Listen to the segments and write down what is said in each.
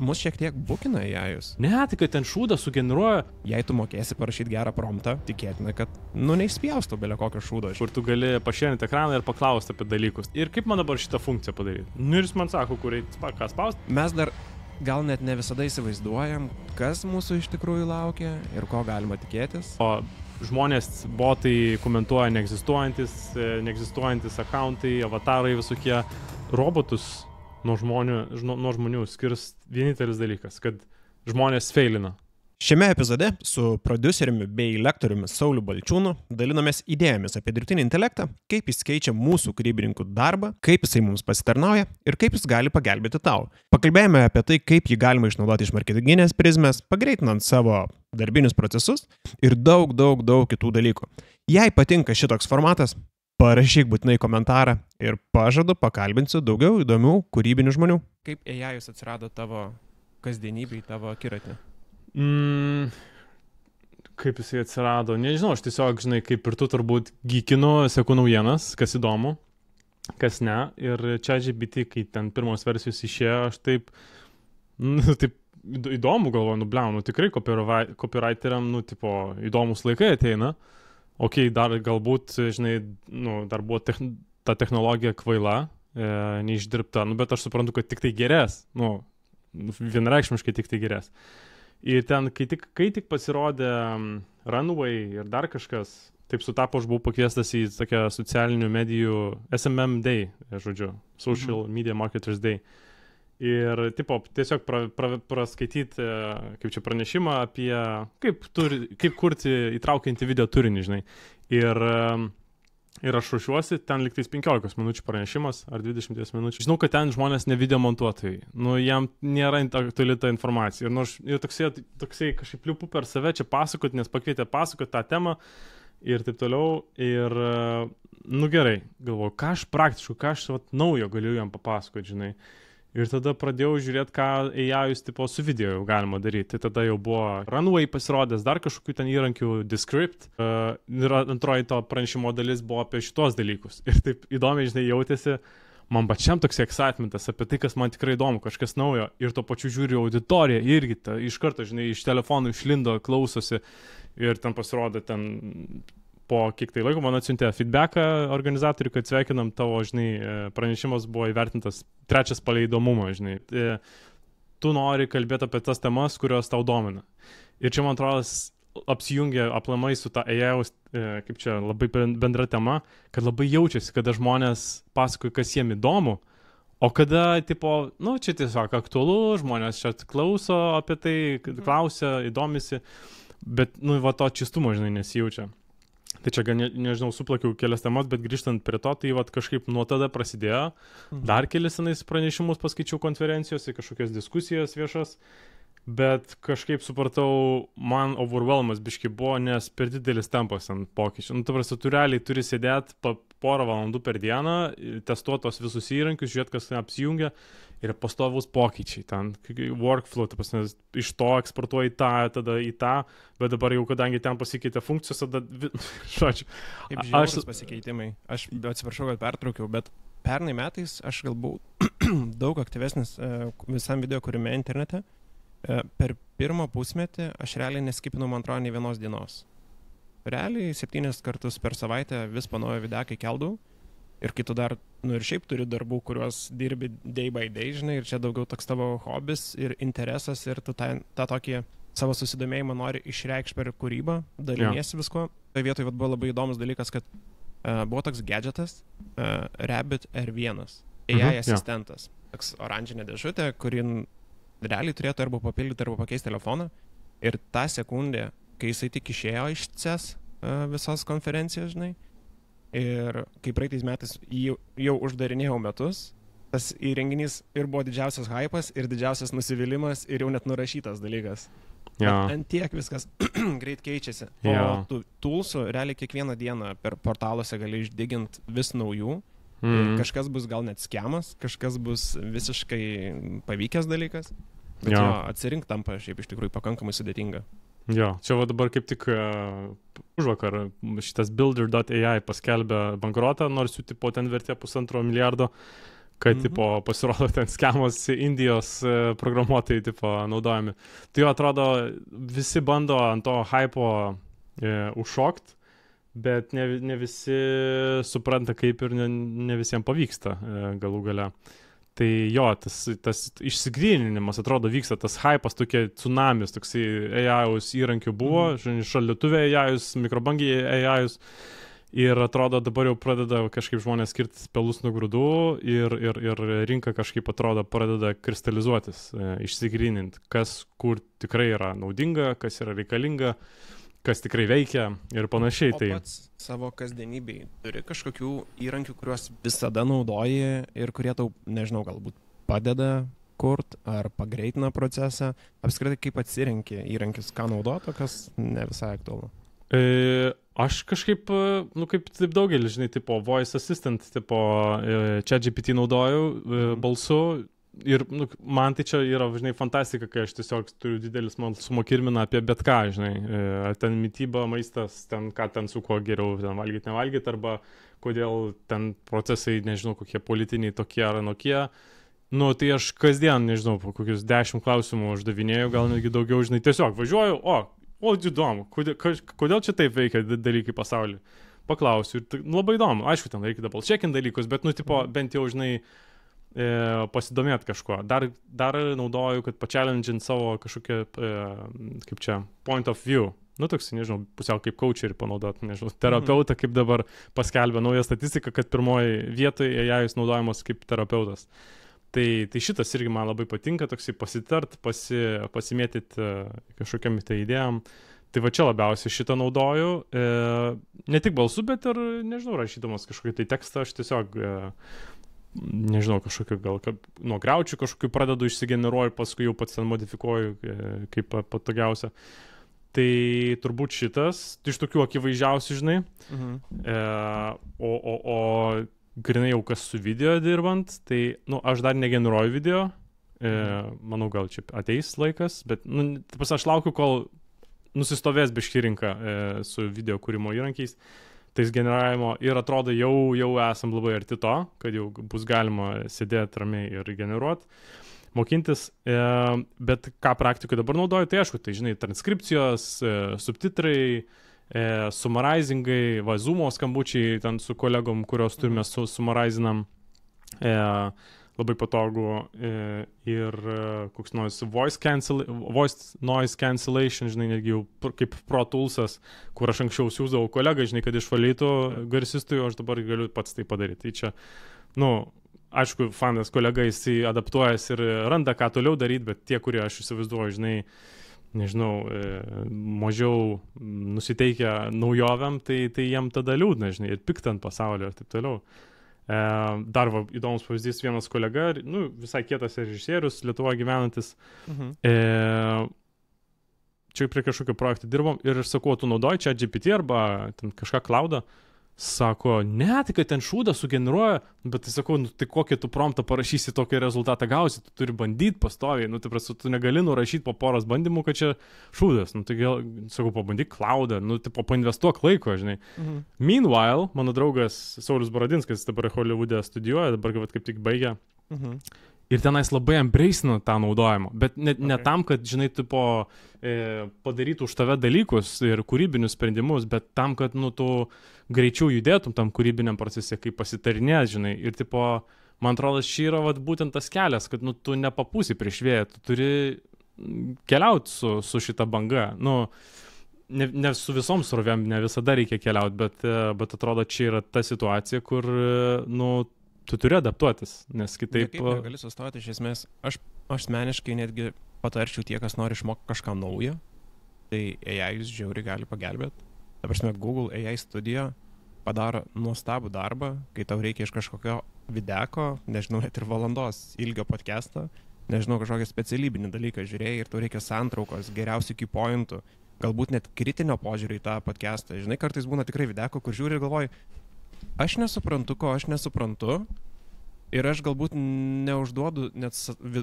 mus šiek tiek bukina jajus. Ne, tai kad ten šūdą sugeneruoja. Jei tu mokėsi parašyti gerą promptą, tikėtina, kad, neišspjaustų belė kokio šūdo. Kur tu gali pašėrinti ekraną ir paklausti apie dalykus. Ir kaip man dabar šitą funkciją padaryti? Ir jis man sako, ką spausti. Mes dar gal net ne visada įsivaizduojam, kas mūsų iš tikrųjų laukia ir ko galima tikėtis. O žmonės, botai komentuoja neegzistuojantis akauntai, avatarai visokie. Robotus nuo žmonių skirs vienintelis dalykas, kad žmonės feilina. Šiame epizode su prodiuseriumi bei lektoriumi Sauliu Balčiūnu dalinomės idėjomis apie dirbtinį intelektą, kaip jis keičia mūsų kūrybininkų darbą, kaip jisai mums pasitarnauja ir kaip jis gali pagelbėti tau. Pakalbėjome apie tai, kaip jį galima išnaudoti iš marketinginės prizmės, pagreitinant savo darbinius procesus ir daug kitų dalykų. Jei patinka šitoks formatas, parašyk būtinai komentarą ir pažadu pakalbinsiu daugiau įdomių kūrybinių žmonių. Kaip AI-us atsirado tavo kasdienybėj, tavo akiratį? Kaip jisai atsirado, nežinau, aš tiesiog, žinai, kaip ir tu turbūt gykinu, seku naujienas, kas įdomu, kas ne. Ir ChatGPT, kai ten pirmos versijos išėjo, aš taip įdomu galvoju, tikrai copywriteriam, įdomus laikai ateina. Dar galbūt, žinai, dar buvo ta technologija kvaila, neišdirbta, bet aš suprantu, kad tik tai gerės, vienareikšmiškai tik tai gerės. Ir ten, kai tik pasirodė Runway ir dar kažkas, taip sutapo, aš buvau pakviestas į tokią socialinių medijų SMM Day, Social Media Marketers Day. Ir tiesiog praskaityti, kaip čia pranešimą apie kaip kurti įtraukiantį video turinį, žinai. Ir aš ruošiuosi, ten liktais 15 minučių pranešimas ar 20 minučių. Žinau, kad ten žmonės ne video montuotojai. Jam nėra aktuali ta informacija. Ir toksai kažkaip liupu per save čia pasakot, nes pakvietė pasakot tą temą ir taip toliau. Ir, gerai, galvoju, ką aš praktiškai, ką aš naujo galiu jam papasakoti, žinai. Ir tada pradėjau žiūrėti, ką AI-us su video jau galima daryti. Tai tada jau buvo Runway pasirodęs, dar kažkokių ten įrankių, Descript. Ir antroji to pranešimo dalis buvo apie šitos dalykus. Ir taip įdomiai, žinai, jautėsi, man pačiam toks excitementas apie tai, kas man tikrai įdomu, kažkas naujo. Ir to pačiu žiūriu auditoriją irgi, iš karto, žinai, iš telefonų išlindo, klausosi. Ir ten pasirodė po kiek tai laiko man atsiuntė feedbacką organizatorių, kad sveikinam tavo, žinai, pranešimas buvo įvertintas 3 palei įdomumą, žinai. Tu nori kalbėti apie tas temas, kurios tau domina. Ir čia, man atrodo, apsijungia aplamai su ta AI, kaip čia labai bendra tema, kad labai jaučiasi, kada žmonės pasakoja, kas jiem įdomu, o kada, čia tiesiog aktualu, žmonės čia klauso apie tai, klausia, įdomisi, bet, to čistumo, žinai, nesijaučia. Tai čia, nežinau, suplakiau kelias temas, bet grįžtant prie to, tai kažkaip nuo tada prasidėjo. Dar kelis senais pranešimus paskaičiau konferencijose, kažkokias diskusijas viešas, bet kažkaip supratau, man overwhelmas biškai buvo, nes per didelis tempas ant pokyčių. Tu realiai turi sėdėti porą valandų per dieną, testuoti tos visus įrankius, žiūrėti, kas apsijungia. Ir pastovus pokyčiai, ten workflow, iš to eksportuoji tada į tą, bet dabar jau, kadangi ten pasikeitė funkcijos, tada, žodžiu. Kaip žiaurus pasikeitimai. Aš atsiprašau, kad pertraukiau, bet pernai metais aš gal buvau daug aktyvesnis visam video kūrime internete. Per pirmą pusmetį aš realiai neskipinau, man atrodo, nei vienos dienos. Realiai 7 kartus per savaitę vis naują videką keldavau. Ir kai tu dar, ir šiaip turi darbų, kuriuos dirbi day by day, žinai, ir čia daugiau toks tavo hobis ir interesas, ir tu tą tokį savo susidomėjimą nori išreikšti per kūrybą, daliniesi visko. Tai vietoj buvo labai įdomus dalykas, kad buvo toks gadgetas Rabbit R1, AI asistentas. Toks oranžinė dėžutė, kuri realiai turėtų arba papildyti, arba pakeisti telefoną. Ir tą sekundę, kai jisai tik išėjo iš CES visos konferencijos, žinai, ir kai praeitais metais jau uždarinėjau metus, tas įrenginys ir buvo didžiausias hypas, ir didžiausias nusivylimas, ir jau net nurašytas dalykas. Ant tiek viskas greit keičiasi. O tų toolsų realiai kiekvieną dieną per portaluose gali išdiginti vis naujų. Kažkas bus gal net skemas, kažkas bus visiškai pavykęs dalykas. Bet atsirink tampa šiaip iš tikrųjų pakankamai sudėtinga. Čia dabar kaip tik užvakar šitas Builder.ai paskelbė bankrotą, nors jų ten vertė $1,5 milijardo, kad tipo, pasirodo ten skemos Indijos programuotojai tipo, naudojami. Tai jo atrodo, visi bando ant to hypo užšokti, bet ne visi supranta, kaip ir ne visiems pavyksta galų gale. Tai jo, tas išsigryninimas, atrodo, vyksta, tas hypas, tokie tsunamis, toksai AI-us įrankių buvo, šaldytuvė AI-us, mikrobangiai AI-us. Ir atrodo, dabar jau pradeda kažkaip žmonės skirtis pelus nuo grūdų ir rinka kažkaip atrodo pradeda kristalizuotis, išsigryninti, kas kur tikrai yra naudinga, kas yra reikalinga, kas tikrai veikia ir panašiai. O pats savo kasdienybėj turi kažkokių įrankių, kuriuos visada naudoji ir kurie tau, nežinau, galbūt padeda kurt ar pagreitina procesą. Apskritai, kaip atsirenki įrankius, ką naudoti, kas ne visai aktualu. Aš kažkaip, kaip taip daugelis, žinai, tipo voice assistant, tipo ChatGPT naudojau balsu ir man tai čia yra, žinai, fantastika, kai aš tiesiog turiu didelis smalsumo kirminą apie bet ką, žinai, ten mityba, maistas, ten ką ten su kuo geriau ten valgyti, nevalgyti, arba kodėl ten procesai, nežinau, kokie politiniai tokie ar anokie. Tai aš kasdien, nežinau, po kokius 10 klausimų uždavinėjau, gal netgi daugiau, žinai, tiesiog važiuoju, o įdomu, kodėl čia taip veikia dalykai pasaulyje? Paklausiu ir labai įdomu. Aišku, ten reikia double checking dalykus, bet, tipo, bent jau, žinai, pasidomėt kažko. Dar naudoju, kad pa-challengint savo kažkokią, kaip čia, point of view. Toks, nežinau, pusiau kaip coacherį panaudot, nežinau, terapeutą, kaip dabar paskelbė naują statistiką, kad pirmoji vietoje AI naudojamas kaip terapeutas. Tai šitas irgi man labai patinka, toksai pasitart, pasimėtyti kažkokiam tai idėjom. Tai va čia labiausiai šitą naudoju. Ne tik balsu, bet ir, nežinau, rašydamas kažkokį tai tekstą, aš tiesiog, nežinau, kažkokį gal nuo griaučių kažkokių pradedu išsigeneruoju, paskui jau pats ten modifikuoju kaip patogiausia. Tai turbūt šitas, iš tokių akivaizdžiausių, žinai. O grinai jau kas su video dirbant, tai, aš dar negeneruoju video, manau, gal čia ateis laikas, bet, aš laukiu, kol nusistovės biški rinka su video kūrimo įrankiais, tais generavimo ir atrodo jau esam labai arti to, kad jau bus galima sėdėti ramiai ir generuoti, mokintis, bet ką praktikoje dabar naudoju, tai aišku, tai, žinai, transkripcijos, subtitrai, summarizingai, Zoomo skambučiai ten su kolegom, kurios turime summarizinam, labai patogu, ir koks nors voice noise cancellation, žinai, netgi jau kaip Pro Toolsas, kur aš anksčiau siūsdavau kolegą, žinai, kad išvalytų garsistui, o aš dabar galiu pats tai padaryti. Tai čia, aišku, fanas kolega, jisai adaptuojas ir randa, ką toliau daryti, bet tie, kurie aš įsivaizduoju, žinai, nežinau, mažiau nusiteikę naujovėm, tai jiem tada liūdna, žinai, ir piktant pasaulio ir taip toliau. Dar įdomus pavyzdys, vienas kolega, visai kietas režisierius, Lietuvoje gyvenantis, čia prie kažkokio projekto dirbom ir aš sakau, tu naudoji ChatGPT arba ten kažką cloudą? Sako, ne, tai kad ten šūdą sugeneruoja, bet tai sakau, tai kokį tu promptą parašysi, tokį rezultatą gausi, tu turi bandyti pastoviai, tai prasme, tu negali nurašyti po poros bandymų, kad čia šūdas, tai gal, sakau, pabandyk cloudą, tai painvestuok laiko, žinai. Meanwhile, mano draugas Saulius Baradinskas dabar Hollywoode studijuoja, dabar kaip tik baigia. Ir tenais labai embrace'ina tą naudojimą, bet ne tam, kad, žinai, padarytų už tave dalykus ir kūrybinius sprendimus, bet tam, kad, tu greičiau judėtum tam kūrybiniam procese, kaip pasitarinės, žinai, ir, man atrodo, šį yra būtent tas kelias, kad, tu nepapūsi prieš vėją, tu turi keliauti su šita banga, ne su visom srovėm, ne visada reikia keliauti, bet atrodo, čia yra ta situacija, kur, tu turi adaptuotis, nes kitaip... Negali sustoti, iš esmės, aš asmeniškai netgi patarčiau tie, kas nori išmokti kažką naujo, tai AI jūs žiauriai gali pagelbėti. Dabar, Google AI Studio padaro nuostabų darbą, kai tau reikia iš kažkokio videko, nežinau, net ir valandos ilgio podcast'o, nežinau, kažkokią specialybinį dalyką žiūrėjai ir tau reikia santraukos, geriausių key pointų, galbūt net kritinio požiūrį į tą podcast'ą. Žinai, kartais būna tikrai videko, kur žiūri ir galvoji, aš nesuprantu, ko aš nesuprantu ir aš galbūt neužduodu net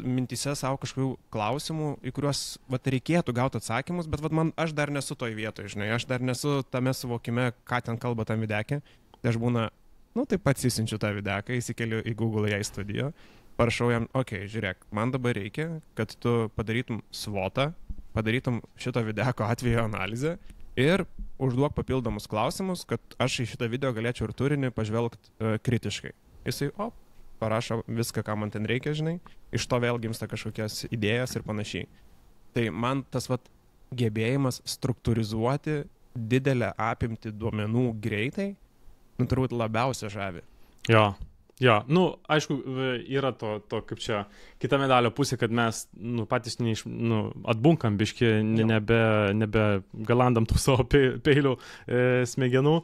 mintise savo kažkokių klausimų, į kuriuos reikėtų gauti atsakymus, bet aš dar nesu toj vietoje, žinai, aš dar nesu tame suvokime, ką ten kalba tam videkė. Tai aš būna Nu, tai pats įsiunčiu tą videką, įsikeliu į Google AI studijo, parašau jam, žiūrėk, man dabar reikia, kad tu padarytum svotą, padarytum šito videko atvejo analizę ir užduok papildomus klausimus, kad aš į šitą video galėčiau ir turinį pažvelgti kritiškai. Jisai, parašo viską, ką man ten reikia, žinai, iš to vėl gimsta kažkokias idėjas ir panašiai. Tai man tas gebėjimas struktūrizuoti didelę apimtį duomenų greitai, turbūt labiausia žavi. Jo, aišku, yra to kaip čia kita medalio pusė, kad mes patys atbunkam biški, nebe galandam tų savo peilių smegenų,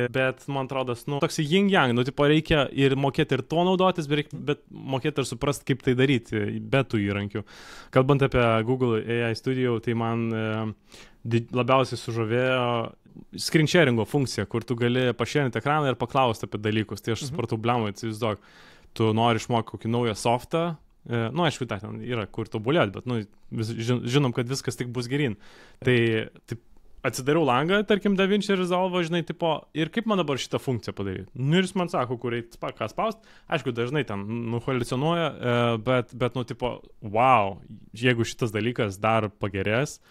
bet man atrodo, toks yin-yang, tipo reikia ir mokėti ir to naudotis, bet mokėti ir suprasti, kaip tai daryti, be tų įrankių. Kalbant apie Google AI Studio, tai man labiausiai sužavėjo screen sharingo funkcija, kur tu gali pašėrinti ekraną ir paklausti apie dalykus. Tai aš supratau, blemai, įsivaizduok, tu nori išmokti kokį naują softą, aišku, ten yra kur tobulėti, bet žinom, kad viskas tik bus gerin. Tai atsidariau langą, tarkim, DaVinci Resolve, žinai, tipo, ir kaip man dabar šitą funkciją padaryti? Ir jis man sako, kur reikia ką spaust, aišku, dažnai ten nuhaliucionuoja, bet tipo, wow, jeigu šitas dalykas dar pagerės,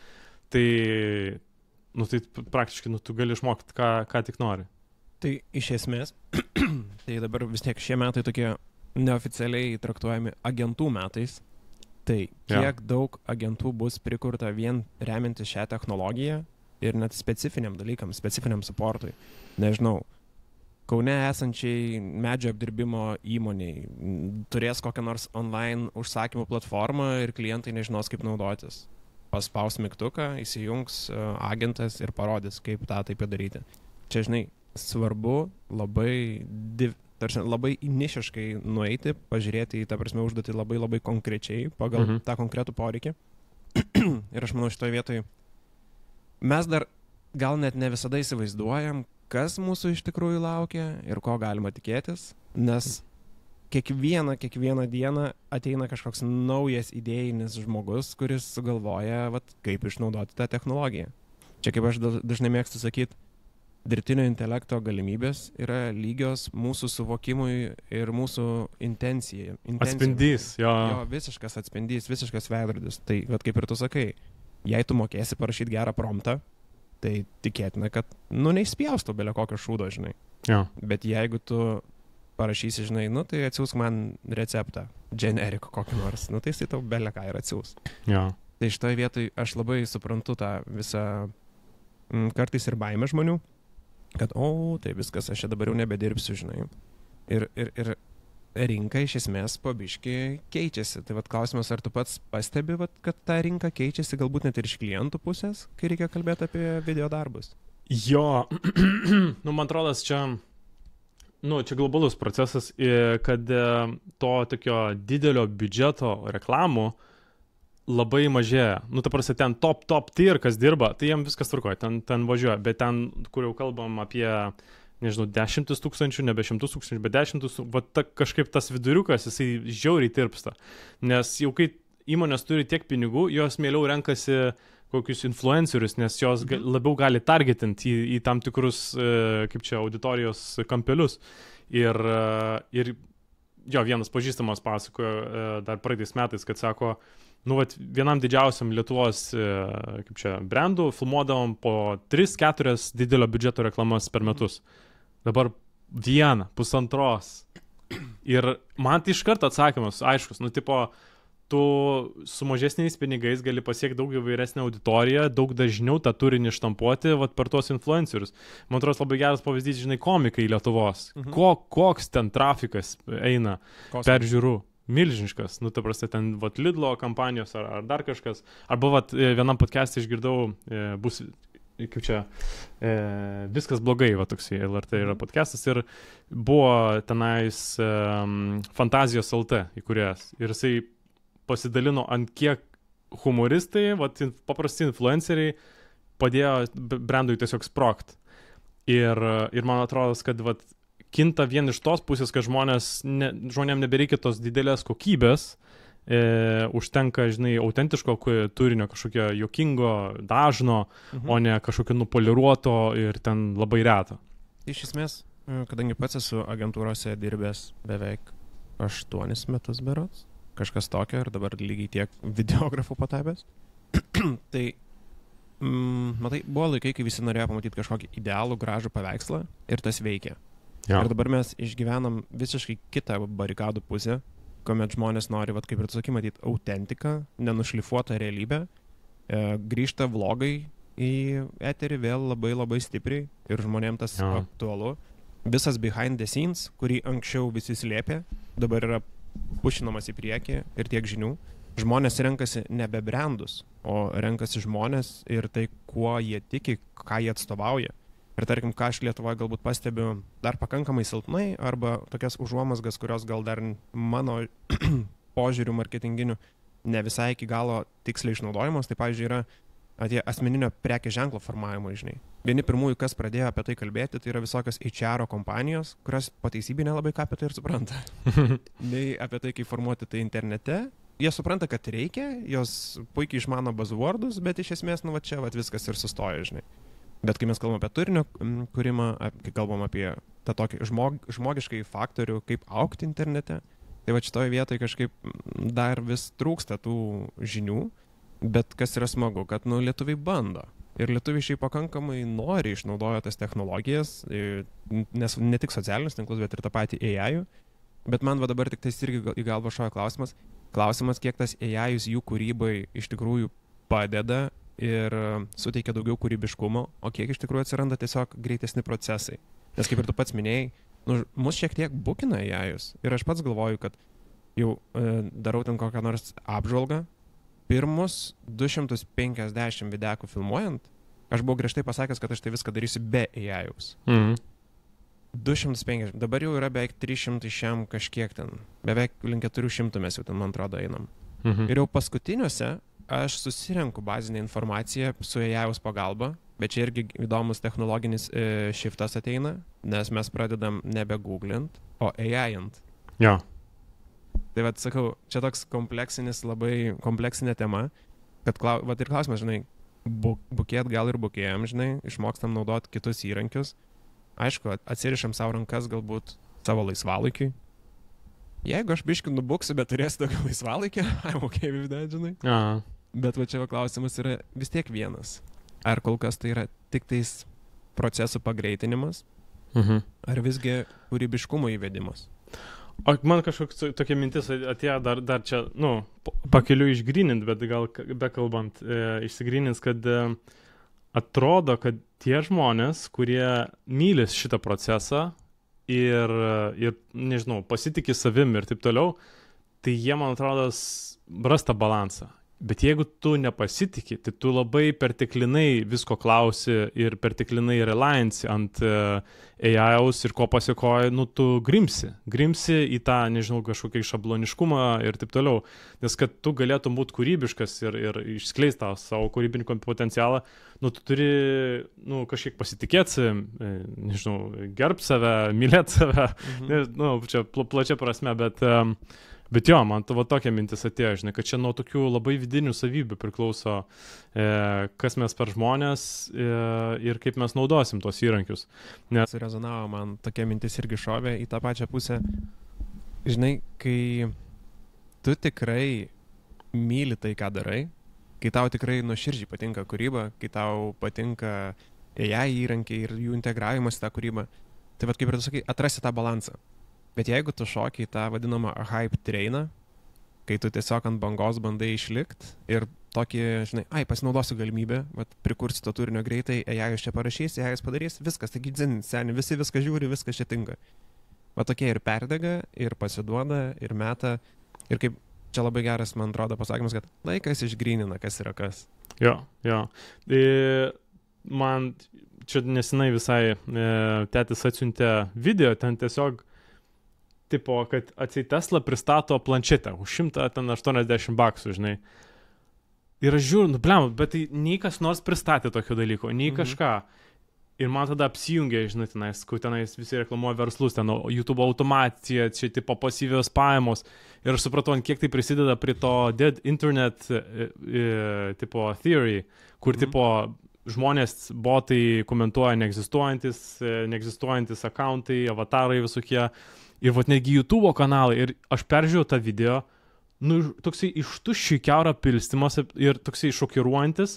tai praktiškai, tu gali išmokti, ką tik nori. Tai iš esmės, tai dabar vis tiek šie metai tokie neoficialiai traktuojami agentų metais, tai kiek daug agentų bus prikurta vien remiantis šią technologiją ir net specifiniam dalykam, specifiniam supportui. Nežinau, Kaune esančiai medžio apdirbimo įmoniai turės kokią nors online užsakymų platformą ir klientai nežinos, kaip naudotis. Paspaus mygtuką, įsijungs agentas ir parodys, kaip tą tai padaryti. Čia, žinai, svarbu labai nišiškai nueiti, pažiūrėti į tą prasme užduotį labai konkrečiai, pagal tą konkretų poreikį. Ir aš manau, šitoje vietoje mes dar gal net ne visada įsivaizduojam, kas mūsų iš tikrųjų laukia ir ko galima tikėtis, nes kiekvieną dieną ateina kažkoks naujas idėjinis žmogus, kuris sugalvoja, kaip išnaudoti tą technologiją. Čia, kaip aš dažnai mėgstu sakyti, dirbtinio intelekto galimybės yra lygios mūsų suvokimui ir mūsų intencijai. Atspindys, jo. Visiškas atspindys, visiškas veidrodis. Tai, kaip ir tu sakai, jei tu mokėsi parašyti gerą promptą, tai tikėtina, kad, neišspjaustų belė kokio šūdo, žinai. Jo. Bet jeigu tu parašysi, žinai, tai atsiūsk man receptą, generico kokį nors, tai jisai tau belė ką ir atsiūs. Jo. Tai šitoje vietoje aš labai suprantu tą visą kartais ir baimę žmonių, kad, tai viskas, aš čia dabar jau nebedirbsiu, žinai. Ir rinka iš esmės po biškį keičiasi. Tai klausimas, ar tu pats pastebi, kad ta rinka keičiasi galbūt net ir iš klientų pusės, kai reikia kalbėti apie video darbus? Jo, man atrodo, čia globalus procesas, kad to tokio didelio biudžeto reklamų labai mažėja. Ta prasme, ten top tier, kas dirba, tai jiem viskas tvarkoja, ten važiuoja, bet ten, kur jau kalbam apie, nežinau, 10 tūkstančių, nebe 100 tūkstančių, bet 10 tūkstančių, kažkaip tas viduriukas, jisai žiauriai tirpsta. Nes jau kai įmonės turi tiek pinigų, jos mieliau renkasi kokius influencerius, nes jos labiau gali targetinti į tam tikrus, kaip čia, auditorijos kampelius. Ir vienas pažįstamas pasakojo dar praeitais metais, kad sako, vienam didžiausiam Lietuvos, kaip čia, brandų filmuodavom po 3-4 didelio biudžeto reklamas per metus. Dabar 1-1,5. Ir man tai iš karto atsakymas, aiškus, tipo, tu su mažesniais pinigais gali pasiekti daug įvairesnę auditoriją, daug dažniau tą turinį štampuoti per tuos influencerius. Man atrodo, labai geras pavyzdys, žinai, komikai Lietuvos. Koks ten trafikas eina peržiūrų. Milžiniškas, ta prasme, ten Lidlo kampanijos ar dar kažkas. Arba vienam podcast'e išgirdau, bus, kaip čia, viskas blogai, toksai LRT yra podcast'as ir buvo tenais Fantazijos LT įkūrėjas. Ir jisai pasidalino, ant kiek humoristai, paprasti influenceriai padėjo brandui tiesiog sprogt. Ir man atrodo, kad kinta vien iš tos pusės, kad žmonėm nebereikia tos didelės kokybės, užtenka, žinai, autentiško turinio, kažkokio juokingo, dažno, o ne kažkokio nupoliruoto ir ten labai reto. Iš esmės, kadangi pats esu agentūrose dirbęs beveik 8 metus berods, kažkas tokio ir dabar lygiai tiek videografų patapęs, tai matai, buvo laikai, kai visi norėjo pamatyti kažkokį idealų, gražų paveikslą ir tas veikia. Jo. Ir dabar mes išgyvenam visiškai kitą barikadų pusę, kuomet žmonės nori, kaip ir tu sakai, matyti autentiką, nenušlifuotą realybę, grįžta vlogai į eterį vėl labai labai stipriai ir žmonėms tas aktualu. Visas behind the scenes, kurį anksčiau visi slėpė, dabar yra pušinamas į priekį ir tiek žinių. Žmonės renkasi nebe brandus, o renkasi žmonės ir tai, kuo jie tiki, ką jie atstovauja. Ir tarkim, ką aš Lietuvoje galbūt pastebiu dar pakankamai silpnai, arba tokias užuomasgas, kurios gal dar mano požiūrių marketinginių ne visai iki galo tiksliai išnaudojamos, tai pavyzdžiui yra tie asmeninio prekės ženklo formavimo, žinai. Vieni pirmųjų, kas pradėjo apie tai kalbėti, tai yra visokios HR kompanijos, kurios pateisybė nelabai ką apie tai ir supranta. Nei apie tai, kaip formuoti tai internete. Jie supranta, kad reikia, jos puikiai išmano buzzwordus, bet iš esmės, čia viskas ir sustoja, žinai. Bet kai mes kalbam apie turinio kūrimą, kai kalbam apie tą tokį žmogiškai faktorių, kaip augti internete, tai šitoje vietoje kažkaip dar vis trūksta tų žinių, bet kas yra smagu, kad lietuviai bando. Ir lietuviai šiaip pakankamai nori išnaudoja tas technologijas, nes ne tik socialinius tinklus, bet ir tą patį AI-ų. Bet man dabar tik tais irgi į galvą šoja klausimas, kiek tas AI-us jų kūrybai iš tikrųjų padeda ir suteikia daugiau kūrybiškumo, o kiek iš tikrųjų atsiranda tiesiog greitesni procesai. Nes kaip ir tu pats minėjai, mus šiek tiek bukina AI-us. Ir aš pats galvoju, kad jau darau ten kokią nors apžvalgą, pirmus 250 videkų filmuojant, aš buvau griežtai pasakęs, kad aš tai viską darysiu be AI-us. 250, dabar jau yra beveik 300 šiam kažkiek ten, beveik link 400 mes jau ten, man atrodo, einam. Ir jau paskutiniuose aš susirenku bazinę informaciją su AI-us pagalba, bet čia irgi įdomus technologinis shiftas ateina, nes mes pradedam nebe googlint, o AI-int. Jo. Tai sakau, čia toks labai kompleksinė tema, kad ir klausimas, žinai, bukėt gal ir bukėjom, žinai, išmokstam naudoti kitus įrankius. Aišku, atsirišam savo rankas galbūt savo laisvalaikiui. Jeigu aš biškį nubuksiu, bet turėsiu tokio laisvalaikio, I'm okay with that, žinai. Aha. Bet čia klausimas yra vis tiek vienas. Ar kol kas tai yra tik tais procesų pagreitinimas, ar visgi kūrybiškumo įvedimas? O man kažkoks tokia mintis atėjo dar čia, pakeliu išgrynint, bet gal bekalbant, išsigrynins, kad atrodo, kad tie žmonės, kurie mylis šitą procesą ir nežinau, pasitikė savim ir taip toliau, tai jie, man atrodo, ras tą balansą. Bet jeigu tu nepasitikė, tai tu labai perteklinai visko klausi ir perteklinai reliansi ant AI-us ir ko pasiekoja, tu grimsi į tą, nežinau, kažkokį šabloniškumą ir taip toliau. Nes kad tu galėtum būti kūrybiškas ir išskleisti tą savo kūrybinį potencialą, tu turi kažkiek pasitikėti savim, nežinau, gerbt save, mylėti save, čia plačia prasme, bet jo, man tokia mintis atėjo, žinai, kad čia nuo tokių labai vidinių savybių priklauso, kas mes per žmonės ir kaip mes naudosim tos įrankius. Nes rezonavo man tokia mintis irgi šovė į tą pačią pusę. Žinai, kai tu tikrai myli tai, ką darai, kai tau tikrai nuoširdžiai patinka kūryba, kai tau patinka AI įrankiai ir jų integravimas į tą kūrybą, tai kaip ir tu sakai, atrasi tą balansą. Bet jeigu tu šoki į tą vadinamą hype trainą, kai tu tiesiog ant bangos bandai išlikti ir tokį, žinai, pasinaudosiu galimybę, prikursiu to turinio greitai, AI čia parašys, AI padarys, viskas, taigi dzin, seni, visi viską žiūri, viskas čia tinka. Tokie ir perdega, ir pasiduoda, ir meta, ir kaip čia labai geras, man atrodo, pasakymas, kad laikas išgrynina, kas yra kas. Jo. Man čia nesenai visai tėtis atsiuntė video, ten tiesiog tipo, kad atseit Tesla pristato planšetę už $180, žinai. Ir aš žiūriu, bet tai nei kas nors pristatė tokio dalyko, nei kažką. Ir man tada apsijungia, žinai, tenais visi reklamuoja verslus, ten YouTube automacija, čia tipo pasyvios pajamos. Ir aš supratau, kiek tai prisideda prie to dead internet tipo theory, kur tipo žmonės, botai komentuoja neegzistuojantis akauntai, avatarai visokie, ir vat netgi YouTube kanalai, ir aš peržiūrėjau tą video, nu, toksai iš tuščių kiaurą pilstymas ir toksai šokiruojantis,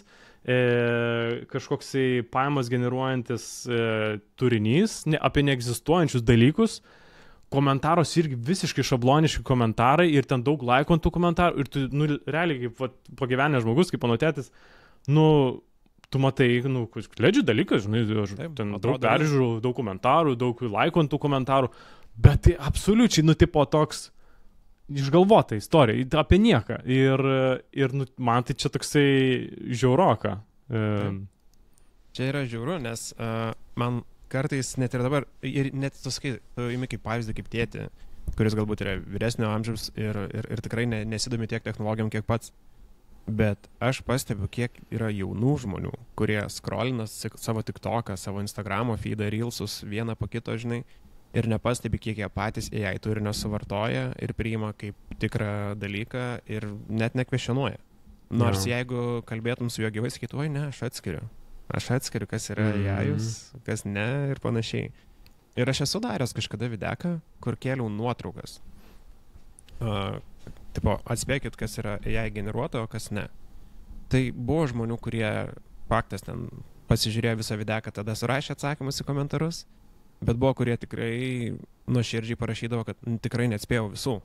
kažkoksai pajamas generuojantis turinys apie neegzistuojančius dalykus, komentaros irgi visiškai šabloniški komentarai ir ten daug laikų ant tų komentarų ir tu, nu, realiai kaip pagyvenęs žmogus, kaip panotėtis, nu, tu matai, nu, ledžių dalykas, žinai, ten daug peržiūrų, daug komentarų, daug laikų ant tų komentarų, bet tai absoliučiai, nu, tipo toks išgalvota istorija, apie nieką ir nu, man tai čia toksai žiauroka. Čia yra žiauru, nes man kartais net ir dabar, ir net tu sakai, tu imi kaip pavyzdį, kaip tėtį, kuris galbūt yra vyresnio amžiaus ir tikrai nesidomi tiek technologijom, kiek pats. Bet aš pastebiu, kiek yra jaunų žmonių, kurie scrollina savo TikToką, savo Instagramo feedą, Reelsus vieną po kito, žinai, ir nepastebi, kiek jie patys AI turinio suvartoja ir priima kaip tikrą dalyką ir net nekvestionuoja. Nors jeigu kalbėtum su juo gyvai, sakytų, oi ne, aš atskiriu, kas yra AI'us, kas ne ir panašiai. Ir aš esu daręs kažkada videką, kur kėliau nuotraukas. Tipo, atspėkit, kas yra AI generuota, o kas ne. Tai buvo žmonių, kurie faktas ten pasižiūrėjo visą videką, tada surašė atsakymus į komentarus, bet buvo, kurie tikrai nuoširdžiai parašydavo, kad tikrai neatspėjau visų.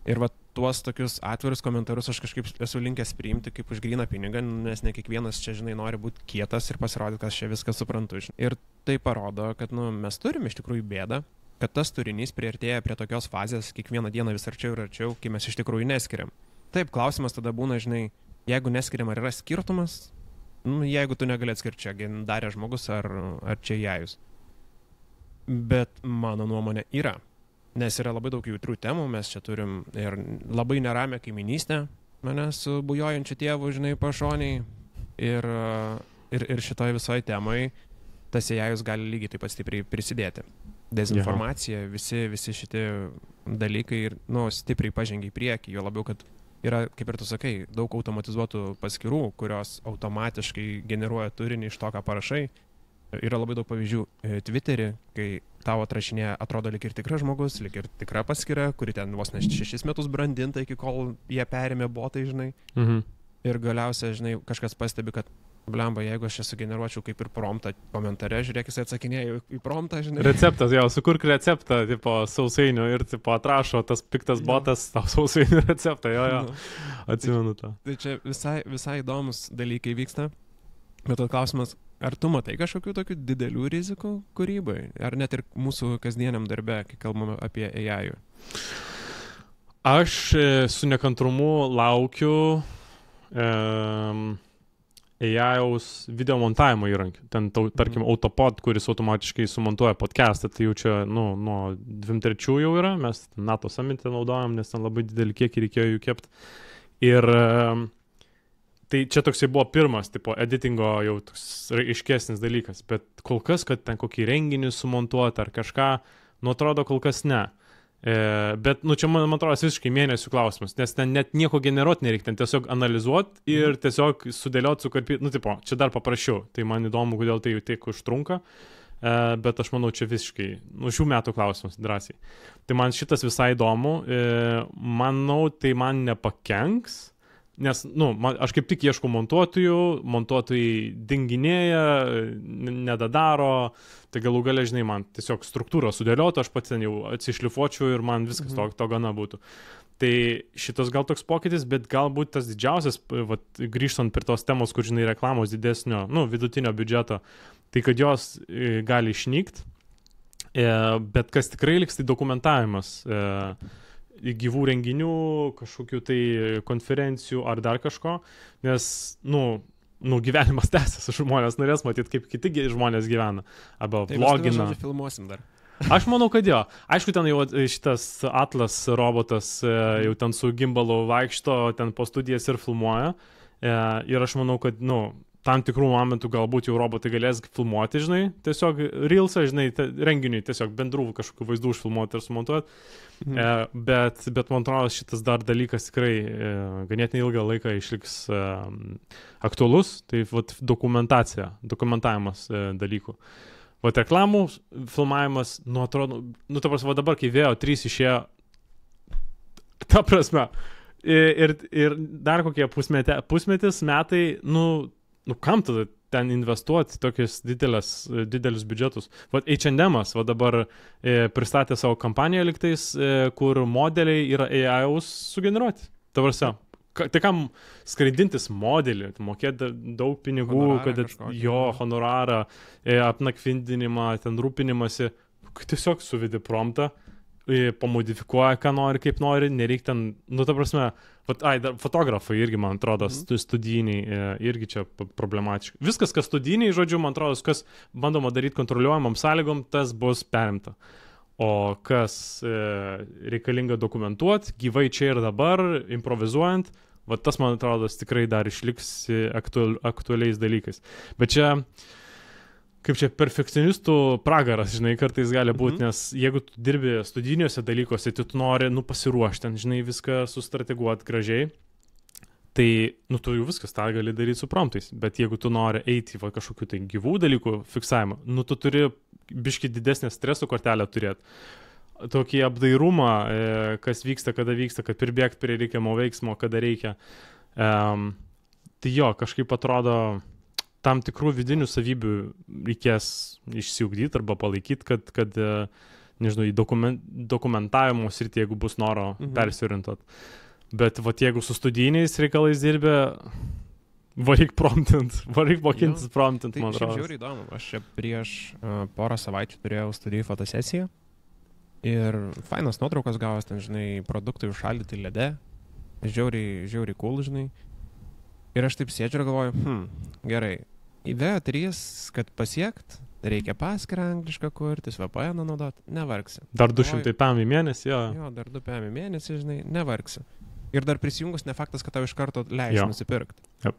Ir va tuos tokius atvirus komentarus aš kažkaip esu linkęs priimti kaip už gryną pinigą, nes ne kiekvienas čia, žinai, nori būti kietas ir pasirodyti, kad aš čia viską suprantu. Ir tai parodo, kad nu, mes turime iš tikrųjų bėdą, kad tas turinys priartėja prie tokios fazės kiekvieną dieną vis arčiau ir arčiau, kai mes iš tikrųjų neskiriam. Taip, klausimas tada būna, žinai, jeigu neskiriam, ar yra skirtumas, nu, jeigu tu negali atskirti, čia darė žmogus ar čia AI'us. Bet mano nuomonė yra. Nes yra labai daug jautrių temų, mes čia turim ir labai neramę kaiminystę, mane su bujojančiu tėvu, žinai, pašoniai. Ir šitoj visoj temai tas AI'us gali lygiai taip pat stipriai prisidėti. Dezinformacija, visi šitie dalykai ir, nu, stipriai pažengia į priekį, jo labiau, kad yra, kaip ir tu sakai, daug automatizuotų paskyrų, kurios automatiškai generuoja turinį iš to, ką parašai. Yra labai daug pavyzdžių Twitter'į, kai tavo atrašinėje atrodo lyg ir tikras žmogus, lyg ir tikra paskyra, kuri ten vos ne 6 metus brandinta, iki kol jie perėmė botai, žinai. Ir galiausiai, žinai, kažkas pastebi, kad blemba, jeigu aš esu generuočiau kaip ir promptą komentare, žiūrėk, jis atsakinėjo į promptą, žinai. Receptas, jau, sukurk receptą, tipo, sausainių ir, tipo, atrašo tas piktas botas, tau sausainių receptą, jo, atsimenu tą. Tai čia visai įdomus dalykai vyksta, bet klausimas, ar tu matai kažkokių tokių didelių rizikų kūrybai, ar net ir mūsų kasdieniam darbe, kai kalbame apie AI? Aš su nekantrumu laukiu AI-aus video montavimo įrankių. Ten, tarkim, Autopod, kuris automatiškai sumontuoja podcastą, tai jau čia, nu, nuo 23 jau yra, mes NATO summite naudojam, nes ten labai didelį kiekį reikėjo jų kepti. Ir tai čia toksai buvo pirmas, tipo, editingo jau toks aiškesnis dalykas, bet kol kas, kad ten kokį renginį sumontuoti ar kažką, nu, atrodo, kol kas ne. Bet, nu, čia, man atrodo, visiškai mėnesių klausimas, nes ten net nieko generuoti nereikia, ten tiesiog analizuoti ir tiesiog sudėlioti, sukarpyti, nu, tipo, čia dar paprašiau, tai man įdomu, kodėl tai jau tiek užtrunka, bet aš manau, čia visiškai, nu, šių metų klausimas, drąsiai. Tai man šitas visai įdomu, manau, tai man nepakenks, nes, nu, aš kaip tik ieškau montuotojai dinginėja, nedadaro, tai galų gale, žinai, man tiesiog struktūrą sudėliota, aš pats ten jau atsišlifuočiau ir man viskas to gana būtų. Tai šitas gal toks pokytis, bet galbūt tas didžiausias, vat, grįžtant prie tos temos, kur, žinai, reklamos didesnio, nu, vidutinio biudžeto, tai kad jos gali išnykti, bet kas tikrai liks, tai dokumentavimas gyvų renginių, kažkokių tai konferencijų ar dar kažko, nes, nu, gyvenimas tęsiasi, žmonės norės matyti, kaip kiti žmonės gyvena, arba vlogina. Tai mes filmuosim dar. Aš manau, kad jo. Aišku, ten jau šitas Atlas robotas jau ten su gimbalu vaikšto, ten po studijas ir filmuoja. Ir aš manau, kad, nu, tam tikrų momentų galbūt jau robotai galės filmuoti, žinai, tiesiog reelsą, žinai, renginiui tiesiog bendrų kažkokių vaizdų užfilmuoti ir sumontuoti. Bet man atrodo, šitas dar dalykas tikrai ganėtinai ilgą laiką išliks aktualus, tai dokumentavimas dalykų. Vat reklamų filmavimas, atrodo, ta prasme, dabar, kai VO3 išėjo, ta prasme, ir dar kokie pusmetis, metai, kam tada ten investuoti tokius didelius biudžetus. Vat H&M'as dabar pristatė savo kampaniją liktais, kur modeliai yra AI-us sugeneruoti. Ta prasme, tai kam skraidintis modelį, mokėti daug pinigų, honorarą, apnakvindinimą, ten rūpinimąsi, tiesiog suvedi promptą, pamodifikuoja, ką nori, kaip nori, nereik ten, ta prasme, fotografai irgi, man atrodo, studijiniai, irgi čia problematiškai. Viskas, kas studijiniai, žodžiu, man atrodo, kas bandoma daryti kontroliuojamam sąlygom, tas bus perimta. O kas reikalinga dokumentuoti, gyvai čia ir dabar, improvizuojant, tas, man atrodo, tikrai dar išliks aktualiais dalykais. Bet čia, kaip čia perfekcionistų pragaras, žinai, kartais gali būti, nes jeigu tu dirbi studijiniuose dalykuose, tai tu nori, pasiruošti, žinai, viską sustrateguoti gražiai, tai, tu jau viskas tą gali daryti su promptais, bet jeigu tu nori eiti į kažkokių tai gyvų dalykų fiksavimą, tu turi biški didesnę streso kortelę turėti. Tokį apdairumą, kas vyksta, kad pribėgti prie reikiamo veiksmo, kada reikia. Tai jo, kažkaip atrodo, tam tikrų vidinių savybių reikės išsiugdyti arba palaikyti, kad nežinau, į dokumentavimo sritį, jeigu bus noro persiorientuoti. Bet jeigu su studijiniais reikalais dirbė, varyk mokintis promptint, man atrodo. Tai žiauriai įdomu. Aš čia prieš porą savaičių turėjau studijų fotosesiją ir fainas nuotraukos gavos, ten, žinai, produktai užšaldyti lede. Žiauriai cool, žinai. Ir aš taip sėdžiu ir galvoju, gerai, į VO3, kad pasiekt, reikia paskirą anglišką kurtis, VPN naudoti, nevargsi. Dar 200 PM į mėnesį, jo. Jo, dar 2 PM į mėnesį, žinai, nevargsi. Ir dar prisijungus ne faktas, kad tau iš karto leis nusipirkti. Yep.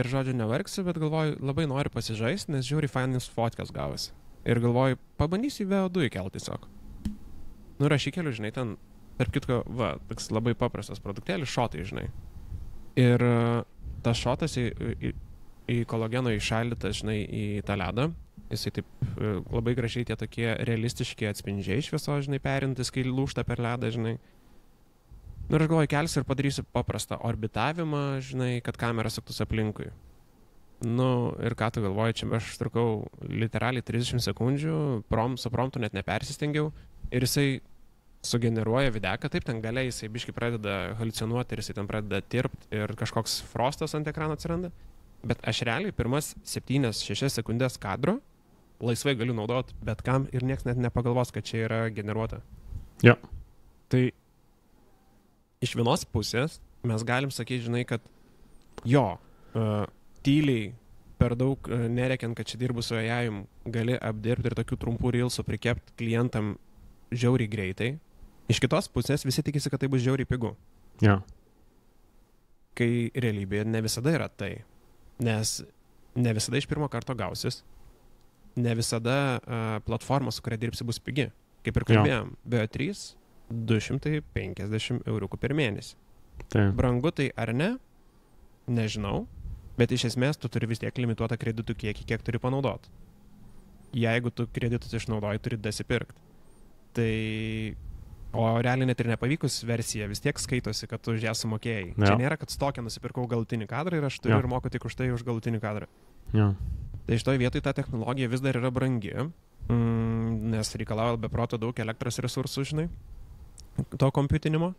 Ir žodžiu, nevargsi, bet galvoju, labai noriu pasižaisti, nes žiūri fainis fotkas gavosi. Ir galvoju, pabandysiu į VO2 įkelti tiesiog. Ir aš įkeliu, žinai, ten, tarp kitko, toks labai paprastas produktėlis, šotai, žinai. Ir tas šotas į kolageno įšaldytas, žinai, į tą ledą. Jisai taip labai gražiai tie tokie realistiški atspindžiai šviesos, žinai, perintis, kai lūžta per ledą, žinai. Ir aš galvoju, kelsiu ir padarysiu paprastą orbitavimą, žinai, kad kamera suktųsi aplinkui. Ir ką tu galvoji, čia aš trukau literaliai 30 sekundžių, su promptu net nepersistengiau. Ir jisai sugeneruoja videką, taip ten galiai jisai biškai pradeda haliucinuoti ir jisai ten pradeda tirpti ir kažkoks frostas ant ekrano atsiranda. Bet aš realiai pirmas 7-6 sekundės kadro laisvai galiu naudoti bet kam ir nieks net nepagalvos, kad čia yra generuota. Ja. Tai iš vienos pusės mes galim sakyti, žinai, kad tyliai per daug nereikiant, kad čia dirbu su AI-um, gali apdirbti ir tokių trumpų reelsų prikepti klientam žiauriai greitai. Iš kitos pusės visi tikisi, kad tai bus žiauriai pigu. Ja. Kai realybėje ne visada yra tai. Nes ne visada iš pirmo karto gausis. Ne visada platforma, su kuria dirbsi, bus pigi. Kaip ir kalbėjom, VO3 250 eurų per mėnesį. Taip. Brangu tai ar ne? Nežinau. Bet iš esmės tu turi vis tiek limituotą kreditų kiekį, kiek turi panaudoti. Jeigu tu kreditus išnaudoji, turi dasipirkti. Tai... O realiai net ir nepavykus versija vis tiek skaitosi, kad tu už ją sumokėjai. Ja. Čia nėra, kad stokę nusipirkau galutinį kadrą ir aš turiu ir moku tik už tai už galutinį kadrą. Ja. Tai iš toj vietoj ta technologija vis dar yra brangi, nes reikalauja be proto daug elektros resursų, žinai, to kompiutinimo.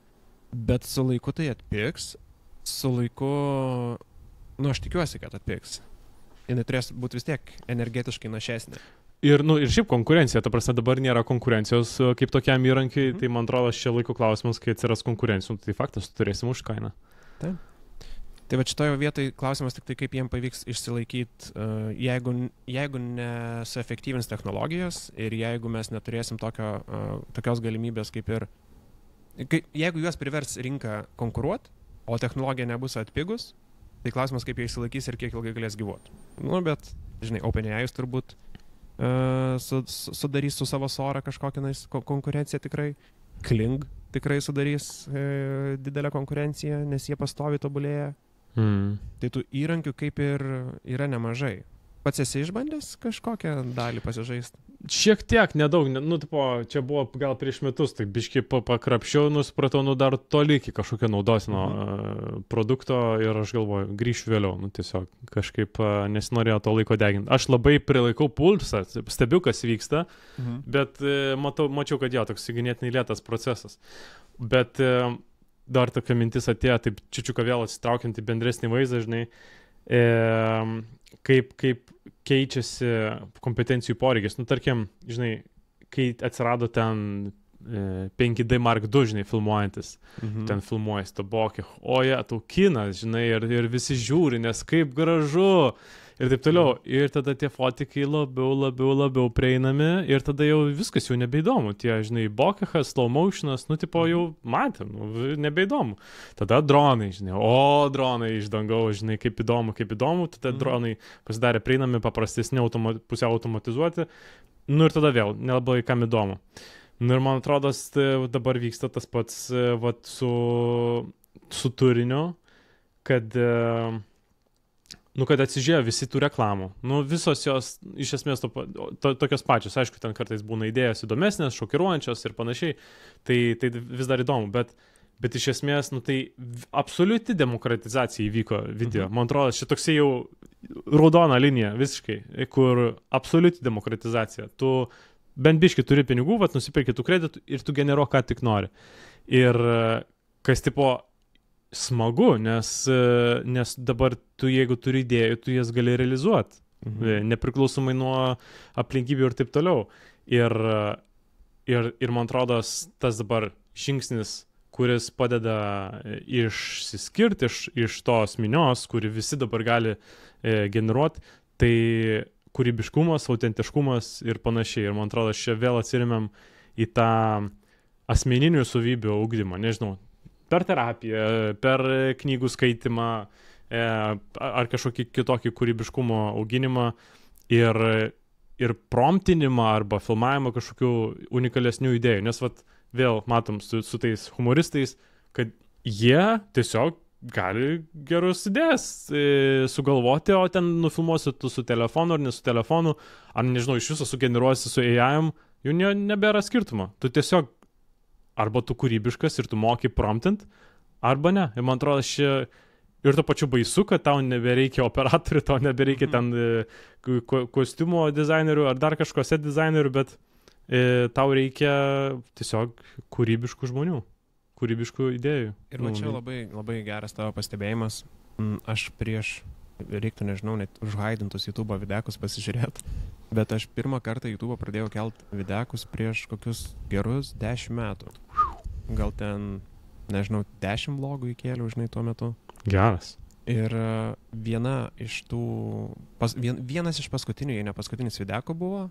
Bet su laiku tai atpigs. Su laiku... aš tikiuosi, kad atpigs. Jis turės būti vis tiek energetiškai našesnė. Ir šiaip konkurencija, ta prasme dabar nėra konkurencijos kaip tokiam įrankiai, tai man atrodo čia laiko klausimas, kai atsiras konkurencijų, tai faktas, turėsim už kainą. Taip. Tai va šitoje vietoje klausimas tik tai, kaip jiem pavyks išsilaikyti, jeigu nesuefektyvins technologijos ir jeigu mes neturėsim tokios galimybės kaip ir... Jeigu juos privers rinką konkuruoti, o technologija nebus atpigus, Tai klausimas, kaip jie išsilaikys ir kiek ilgai galės gyvuoti. Nu, bet, žinai, OpenAI turbūt sudarys su savo Sora kažkokią konkurenciją tikrai. Kling tikrai sudarys didelę konkurenciją, nes jie pastoviai tobulėja. Tai tų įrankių kaip ir yra nemažai. Pats esi išbandęs kažkokią dalį pasižaisti? Šiek tiek, nedaug, čia buvo gal prieš metus, tai biškai pakrapščiau, supratau, dar toli iki kažkokio naudosino produkto ir aš galvoju, grįšiu vėliau, tiesiog kažkaip nesinorėjo to laiko deginti. Aš labai prilaikau pulsą, stebiu, kas vyksta, bet mačiau, kad toks ganėtinai lėtas procesas. Bet dar tokia mintis atėjo, taip čiučiuką vėl atsitraukiant į bendresnį vaizdą, žinai, kaip keičiasi kompetencijų poreikis. Tarkim, žinai, kai atsirado ten 5D Mark II, žinai, filmuojantis, ten filmuojas to bokė, tau kinas, žinai, ir visi žiūri, nes kaip gražu, ir taip toliau. Ir tada tie fotikai labiau prieinami, ir tada jau viskas jau nebeįdomu. Tie, žinai, bokėchas, slow motionas, jau matėm, nebeįdomu. Tada dronai, žinai, dronai iš dangaus, žinai, kaip įdomu, tada dronai pasidarė prieinami, paprastesni, pusiau automatizuoti, ir tada vėl, nelabai kam įdomu. Ir man atrodo, dabar vyksta tas pats su turiniu, kad atsižiūrėjo visi tų reklamų. Visos jos iš esmės tokios pačios. Aišku, ten kartais būna idėjos įdomesnės, šokiruojančios ir panašiai. Tai vis dar įdomu, bet iš esmės, tai absoliuti demokratizacija įvyko video. Man atrodo, šitoksai jau raudona linija visiškai, kur absoliuti demokratizacija. Tu bent biškai turi pinigų, nusipirki tų kreditų ir tu generuok, ką tik nori. Ir kas smagu, nes dabar tu, jeigu turi idėjų, tu jas gali realizuoti, nepriklausomai nuo aplinkybių ir taip toliau. Ir man atrodo, tas dabar žingsnis, kuris padeda išsiskirti iš tos minios, kuri visi dabar gali generuoti, tai kūrybiškumas, autentiškumas ir panašiai. Ir man atrodo, čia vėl atsiremiam į tą asmeninių savybių ugdymą, nežinau, per terapiją, per knygų skaitimą ar kažkokį kitokį kūrybiškumo auginimą ir promptinimą arba filmavimą kažkokių unikalesnių idėjų. Nes vėl matom su tais humoristais, kad jie tiesiog gali gerus idėjas sugalvoti, o ten nufilmuosi tu su telefonu ar ne su telefonu, ar nežinau, iš viso sugeneruosi su AI-am, jau nebėra skirtumo. Tu tiesiog arba tu kūrybiškas ir tu moki promptint, arba ne. Ir man atrodo, ir to pačiu baisu, kad tau nebereikia operatorių, tau nebereikia ten kostiumo dizainerių ar dar kažko set dizainerių, bet tau reikia tiesiog kūrybiškų žmonių, kūrybiškų idėjų. Ir man čia labai, labai geras tavo pastebėjimas. Aš reiktų, nežinau, net užhaidintus YouTube videkus pasižiūrėti, bet aš pirmą kartą YouTube pradėjau kelt videkus prieš kokius gerus 10 metų. Gal ten, nežinau, 10 vlogų įkėliau, žinai, tuo metu. Geras. Ir vienas iš paskutinių, jei ne paskutinis videkų buvo,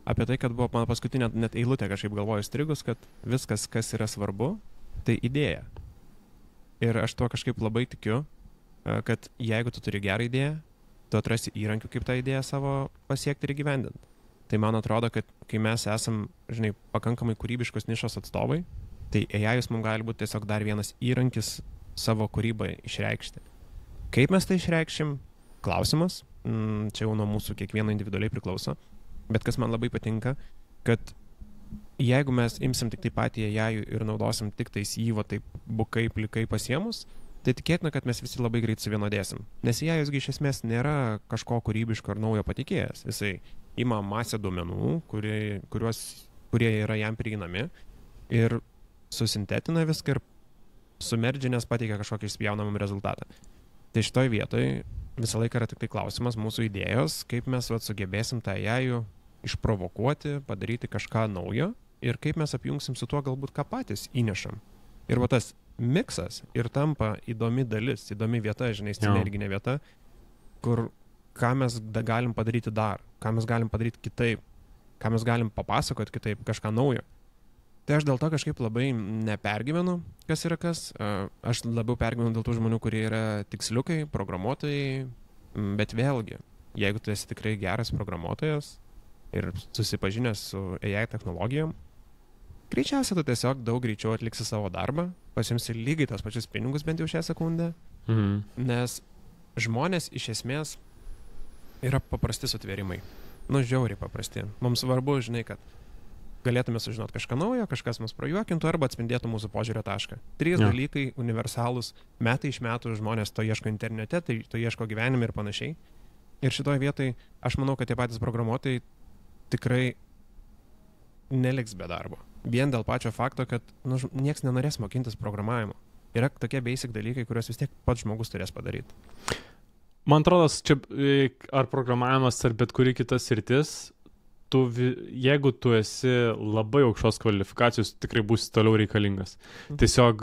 apie tai, kad buvo mano paskutinė net eilutė kažkaip galvoju strigus, kad viskas, kas yra svarbu, tai idėja. Ir aš tuo kažkaip labai tikiu, kad jeigu tu turi gerą idėją, tu atrasi įrankių, kaip tą idėją savo pasiekti ir įgyvendinti. Tai man atrodo, kad kai mes esam, žinai, pakankamai kūrybiškos nišos atstovai, tai AI mums gali būti tiesiog dar vienas įrankis savo kūrybai išreikšti. Kaip mes tai išreikšim? Klausimas. Čia jau nuo mūsų kiekvieno individualiai priklauso. Bet kas man labai patinka, kad jeigu mes imsim tik tai patį AI ir naudosim tik tais jį taip bukai, plikai pasiemus, tai tikėtina, kad mes visi labai greit suvienodėsim. Nes AI iš esmės nėra kažko kūrybiško ar naujo patikėjęs. Jisai ima masę duomenų, kurie yra jam prieinami ir susintetina viską ir sumerdžinės pateikia kažkokį išspjaunamą rezultatą. Tai šitoj vietoj visą laiką yra tik tai klausimas mūsų idėjos, kaip mes sugebėsim tą AI išprovokuoti, padaryti kažką naujo ir kaip mes apjungsim su tuo galbūt ką patys įnešam. Ir tas miksas ir tampa įdomi dalis, įdomi vieta, žinai, sinerginė vieta, kur ką mes galim padaryti dar, ką mes galim padaryti kitaip, ką mes galim papasakoti kitaip, kažką naujo. Tai aš dėl to kažkaip labai nepergyvenu, kas yra kas. Aš labiau pergyvenu dėl tų žmonių, kurie yra tiksliukai, programuotojai, bet vėlgi, jeigu tu esi tikrai geras programuotojas ir susipažinęs su AI technologijom, greičiausiai tu tiesiog daug greičiau atliksi savo darbą, pasimsi lygiai tos pačius pinigus bent jau šią sekundę, nes žmonės iš esmės yra paprasti sutvėrimai. Nu, žiauriai paprasti. Mums svarbu, žinai, kad galėtume sužinoti kažką naujo, kažkas mus prajuokintų arba atspindėtų mūsų požiūrio tašką. 3 dalykai universalūs, metai iš metų žmonės to ieško internete, tai to ieško gyvenime ir panašiai. Ir šitoje vietoje aš manau, kad tie patys programuotojai tikrai neliks be darbo. Vien dėl pačio fakto, kad nieks nenorės mokintis programavimo. Yra tokie basic dalykai, kuriuos vis tiek pats žmogus turės padaryti. Man atrodo, čia ar programavimas, ar bet kuri kitas sritis, jeigu tu esi labai aukštos kvalifikacijos, tikrai būsi toliau reikalingas. Tiesiog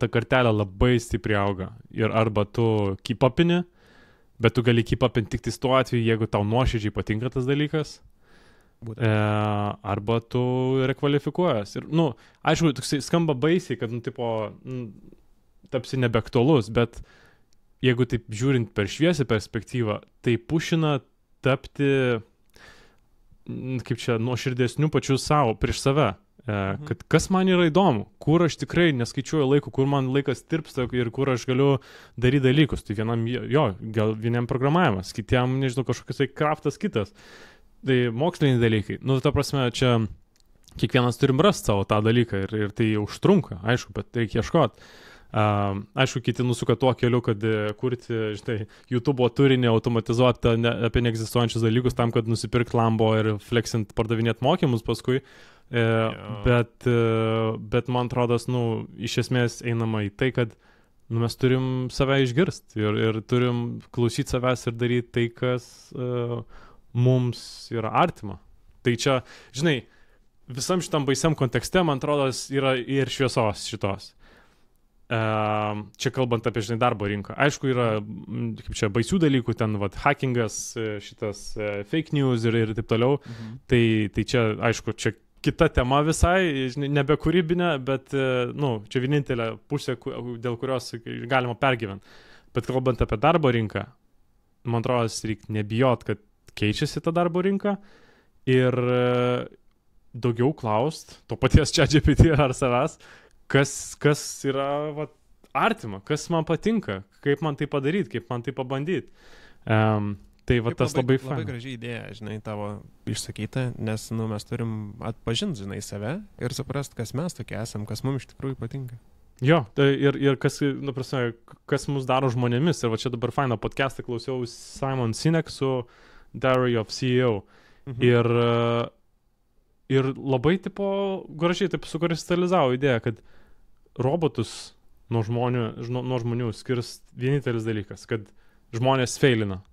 ta kartelė labai stipriai auga. Ir arba tu keep-upini, bet tu gali keep-upinti tik tuo atveju, jeigu tau nuoširdžiai patinka tas dalykas. Arba tu rekvalifikuojas. Ir, aišku, skamba baisiai, kad, tapsi nebeaktualus, bet jeigu taip žiūrint per šviesią perspektyvą, tai pušina tapti kaip čia, nuoširdesnių pačių savo, prieš save. Kad kas man yra įdomu, kur aš tikrai neskaičiuoju laiko, kur man laikas tirpsta ir kur aš galiu daryti dalykus. Tai gal vienam programavimas, kitiem, nežinau, kažkokias tai kraftas kitas. Tai moksliniai dalykai. Ta prasme, čia kiekvienas turim rasti savo tą dalyką ir tai užtrunka, aišku, bet reikia ieškoti. Aišku, kiti nusuka tuo keliu, kad kurti, YouTube'o turinį, automatizuoti apie neegzistuojančius dalykus tam, kad nusipirkt Lambo ir flexint, pardavinėti mokymus paskui. Bet man atrodo, iš esmės einama į tai, kad mes turim save išgirsti ir turim klausyti savęs ir daryti tai, kas mums yra artima. Tai čia, visam šitam baisiam kontekste, man atrodo, yra ir šviesos šitos. Čia kalbant apie, darbo rinką. Aišku, yra, kaip čia, baisių dalykų, ten, hackingas, šitas fake news ir taip toliau. Tai čia, aišku, čia kita tema visai, nebe kūrybinė, bet, čia vienintelė pusė, dėl kurios galima pergyventi. Bet kalbant apie darbo rinką, man atrodo, reikia nebijot, kad keičiasi ta darbo rinka ir daugiau klaust, to paties ChatGPT ar savęs, kas yra artima, kas man patinka, kaip man tai padaryti, kaip man tai pabandyti. Tai tas labai faina. Labai gražiai idėja, tavo išsakyta, nes mes turim atpažinti, save ir suprast, kas mes tokie esam, kas mums iš tikrųjų patinka. Jo, ir kas mus daro žmonėmis. Ir čia dabar faino podcastą klausiau Simon Sinek su Diary of CEO. Ir labai gražiai sukristalizavo idėją, kad robotus nuo žmonių skirs vienintelis dalykas, kad žmonės feilina.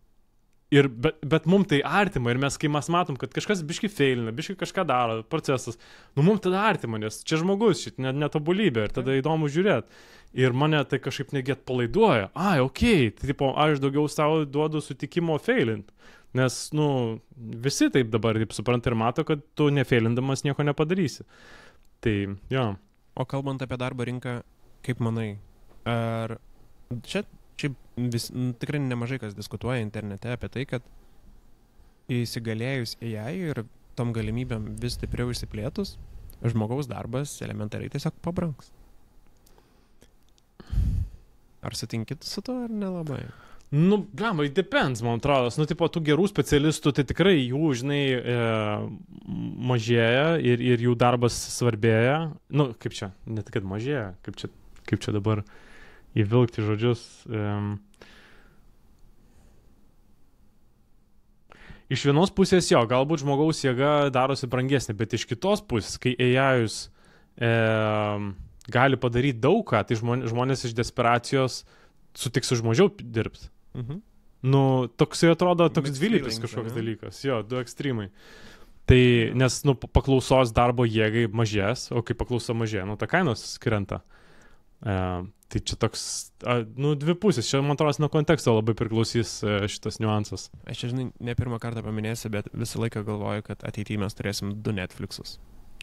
Bet mums tai artima ir kai mes matom, kad kažkas biški feilina, biški kažką daro, procesas, mums tada artima, nes čia žmogus, netobulybė ir tada įdomu žiūrėti. Ir mane tai kažkaip negi atpalaiduoja. Tai aš daugiau savo duodu sutikimo feilint. Nes, visi taip dabar taip supranta ir mato, kad tu nefeilindamas nieko nepadarysi. Tai, jo. O kalbant apie darbo rinką, kaip manai, ar čia tikrai nemažai kas diskutuoja internete apie tai, kad įsigalėjus AI ir tom galimybėm vis stipriau išsiplėtus, žmogaus darbas elementariai tiesiog pabrangs. Ar sutinkit su to, ar nelabai? It depends, man atrodo. Tų gerų specialistų, tai tikrai jų, mažėja ir jų darbas svarbėja. Kaip čia, ne tik, kad mažėja, kaip čia dabar įvilkti žodžius. Iš vienos pusės galbūt žmogaus jėga darosi brangesnė, bet iš kitos pusės, kai AI'us gali padaryti daug ką, tai žmonės iš desperacijos sutiks už mažiau dirbti. Toksai atrodo, toks dvilypis kažkoks dalykas. Jo, du ekstremai. Tai, nes, paklausos darbo jėgai mažės, o kai paklausa mažėja, ta kainos krenta. Tai čia toks, dvi pusės. Čia, man atrodo, nuo konteksto labai priklausys šitas niuansas. Aš čia, ne pirmą kartą paminėsiu, bet visą laiką galvoju, kad ateityje mes turėsim 2 Netflixus.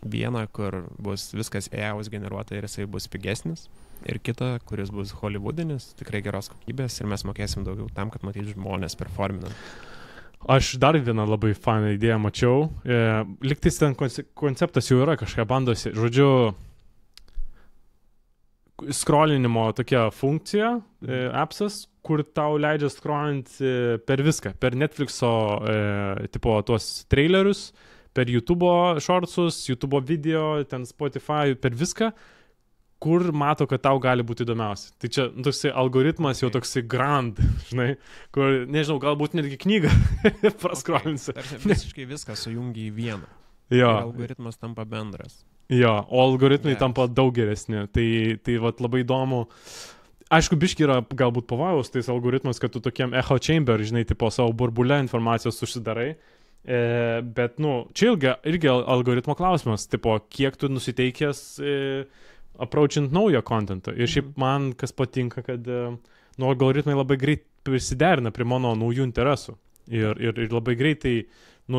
Vieną, kur bus viskas AI generuota ir jisai bus pigesnis. Ir kitą, kuris bus hollywoodinis, tikrai geros kokybės ir mes mokėsim daugiau tam, kad matyti žmonės performinant. Aš dar vieną labai fainą idėją mačiau. Liktais ten konceptas jau yra, kažką bandosi. Žodžiu, scrollinimo tokia funkcija, appsas, kur tau leidžia scrollinti per viską. Per Netflixo tipo tuos trailerius, per YouTube'o shortsus, YouTube'o video, ten Spotify, per viską, kur mato, kad tau gali būti įdomiausia. Tai čia toksai algoritmas jau toksai grand, žinai, kur, nežinau, galbūt netgi knygą praskrolinsi. Tarsi visiškai viską sujungi į vieną. Jo. Ir algoritmas tampa bendras. Jo, o algoritmai tampa daug geresni. Tai vat labai įdomu. Aišku, biški yra galbūt pavojaus tais algoritmas, kad tu tokiam echo chamber, žinai, tipo savo burbulę informacijos susidarai. Bet, čia irgi algoritmo klausimas, tipo, kiek tu nusiteikęs approachint naują contentą. Ir šiaip man kas patinka, kad algoritmai labai greit prisiderina prie mano naujų interesų. Ir labai greitai,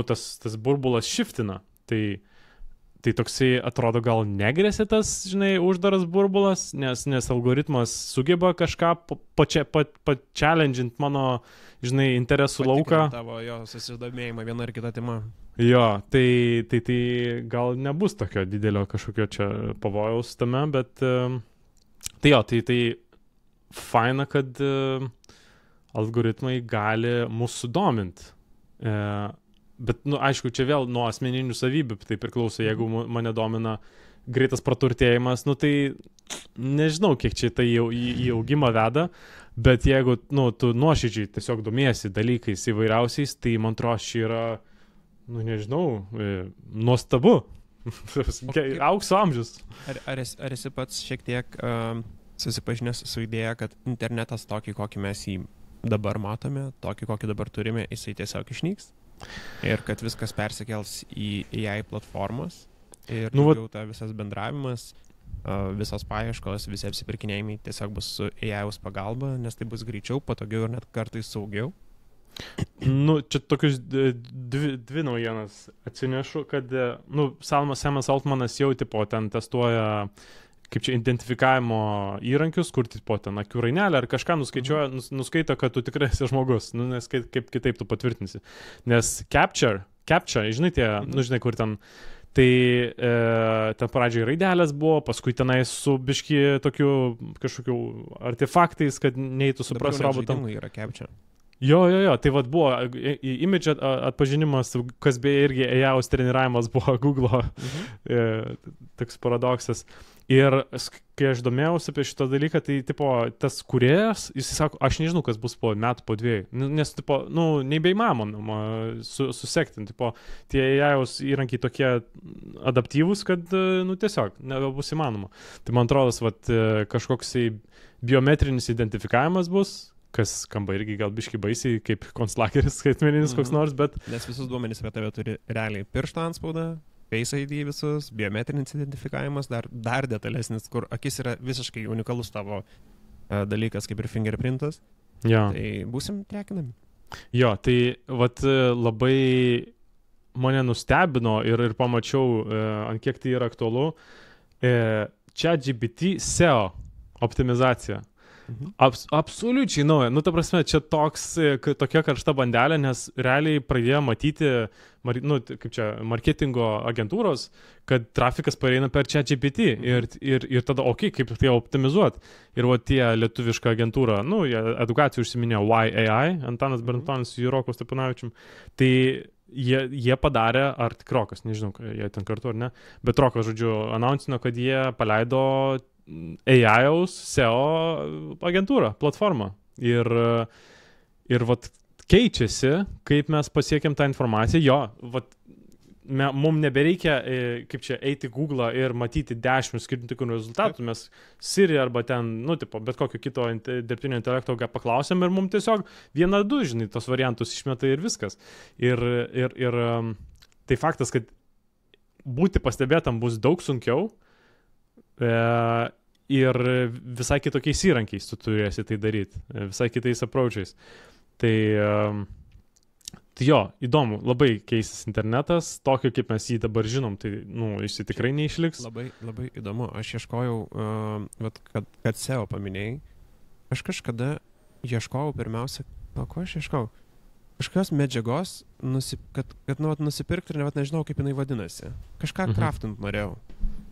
tas burbulas shiftina. Tai toksai atrodo gal negrėsia tas, žinai, uždaras burbulas, nes algoritmas sugeba kažką pa-challengint mano, žinai, interesų lauką. Tavo jo susidomėjimą vieną ar kitą temą. Jo, tai gal nebus tokio didelio kažkokio čia pavojaus tame, bet tai faina, kad algoritmai gali mus sudominti. Bet, aišku, čia vėl nuo asmeninių savybių tai priklauso, jeigu mane domina greitas praturtėjimas, tai nežinau, kiek čia tai jau į augimą veda, bet jeigu, tu nuoširdžiai tiesiog domiesi dalykais įvairiausiais, tai man atrodo, čia yra, nežinau, nuostabu. Aukso amžius. Ar esi pats šiek tiek susipažinęs su idėja, kad internetas tokį, kokį mes jį dabar matome, tokį, kokį dabar turime, jisai tiesiog išnyks? Ir kad viskas persikels į AI platformas ir ta visas bendravimas, visos paieškos, visi apsipirkinėjimai tiesiog bus su AI pagalba, nes tai bus greičiau, patogiau ir net kartais saugiau. Čia tokius dvi naujienas atsinešu, kad, Samas Altmanas jau tipo ten testuoja kaip čia identifikavimo įrankius, kur tipo ten akių rainelę ar kažką nuskaičiuoja, nuskaito, kad tu tikrai esi žmogus, nes kaip kitaip tu patvirtinsi. Nes capture, žinai tie, žinai kur ten, tai ten pradžiai raidelės buvo, paskui tenai su biški tokiu kažkokiu artefaktais, kad neįtų supras robotam. Dabar yra capture. Jo, tai vat buvo image atpažinimas, kas beje irgi AI treniravimas buvo Google'o, toks paradoksas. Ir kai aš domėjausi apie šitą dalyką, tai tipo, tas kūrėjas, jis sako, aš nežinau, kas bus po metų, po 2. Nes, tipo, nebeįmanoma susekti. Tipo, tie AI įrankiai tokie adaptyvūs, kad, tiesiog nebebus įmanoma. Tai man atrodo, kažkoks biometrinis identifikavimas bus, kas skamba irgi gal biški baisiai, kaip konslakeris skaitmeninis koks nors, bet... Nes visus duomenys apie tave turi realiai piršto antspaudą, Face ID visus, biometrinis identifikavimas, dar detalesnis, kur akis yra visiškai unikalus tavo dalykas, kaip ir fingerprintas. Ja. Tai būsim trekinami. Jo, tai labai mane nustebino ir pamačiau, ant kiek tai yra aktualu, ChatGPT SEO optimizacija. Absoliučiai nauja. Ta prasme, čia tokia karšta bandelė, nes realiai pradėjo matyti, kaip čia, marketingo agentūros, kad trafikas pareina per ChatGPT ir tada, kaip tai optimizuoti. Ir tie lietuviška agentūra, edukacijų užsiminėjo YAI, Antanas Berntonis su Roku Stepanavičium, tai jie padarė, ar tik Rokas, nežinau, jie ten kartu ar ne, bet Rokas, žodžiu, announcino, kad jie paleido AI-aus SEO agentūrą, platformą. Ir keičiasi, kaip mes pasiekėm tą informaciją. Jo, mums nebereikia, kaip čia, eiti Google ir matyti 10 skirtingų rezultatų. Mes Siri arba ten, bet kokio kito dirbtinio intelekto paklausėm ir mums tiesiog 1-2, žinai, tos variantus išmeta ir viskas. Ir tai faktas, kad būti pastebėtam bus daug sunkiau, ir visai kitokiais įrankiais tu turėsi tai daryti, visai kitais approachais. Tai Tai jo, įdomu, labai keisis internetas, tokio kaip mes jį dabar žinom, tai, jis tikrai neišliks. Labai, labai įdomu. Aš ieškojau, kad SEO paminėjai. Aš kažkada ieškojau pirmiausia, ko aš ieškojau? Kažkokios medžiagos, kad nusipirkti ir net nežinau, kaip jinai vadinasi. Kažką craftint norėjau.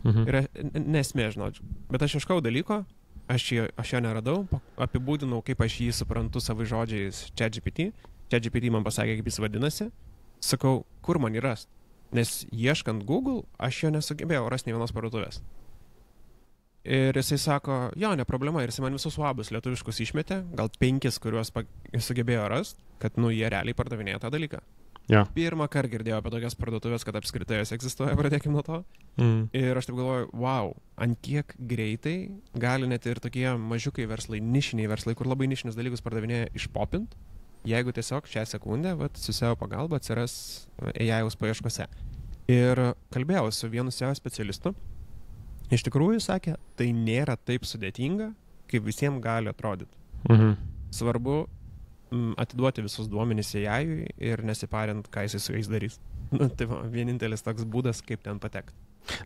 Ir nesmė, žinau. Bet aš ieškojau dalyko, aš jo neradau, apibūdinau, kaip aš jį suprantu savo žodžiais ChatGPT. ChatGPT man pasakė, kaip jis vadinasi. Sakau, kur man jį rast? Nes ieškant Google, aš jo nesugebėjau rasti nei vienos parduotuvės. Ir jisai sako, jo, ne problema, ir jisai man visus uabus lietuviškus išmetė, gal 5, kuriuos sugebėjo rasti, kad, jie realiai pardavinėja tą dalyką. Yeah. Pirmą kartą girdėjau apie tokias parduotuvės, kad apskritai jos egzistuoja, pradėkim nuo to. Ir aš taip galvoju, wow, ant kiek greitai gali net ir tokie mažiukai verslai, nišiniai verslai, kur labai nišinius dalykus pardavinėja, išpopint, jeigu tiesiog šią sekundę, su SEO pagalba atsiras AI-aus paieškose. Ir kalbėjau su vienu SEO specialistu. Iš tikrųjų, sakė, tai nėra taip sudėtinga, kaip visiems gali atrodyti. Svarbu atiduoti visus duomenys AI-ui ir nesiparint, ką jis su jais darys. Tai vienintelis toks būdas, kaip ten patekti.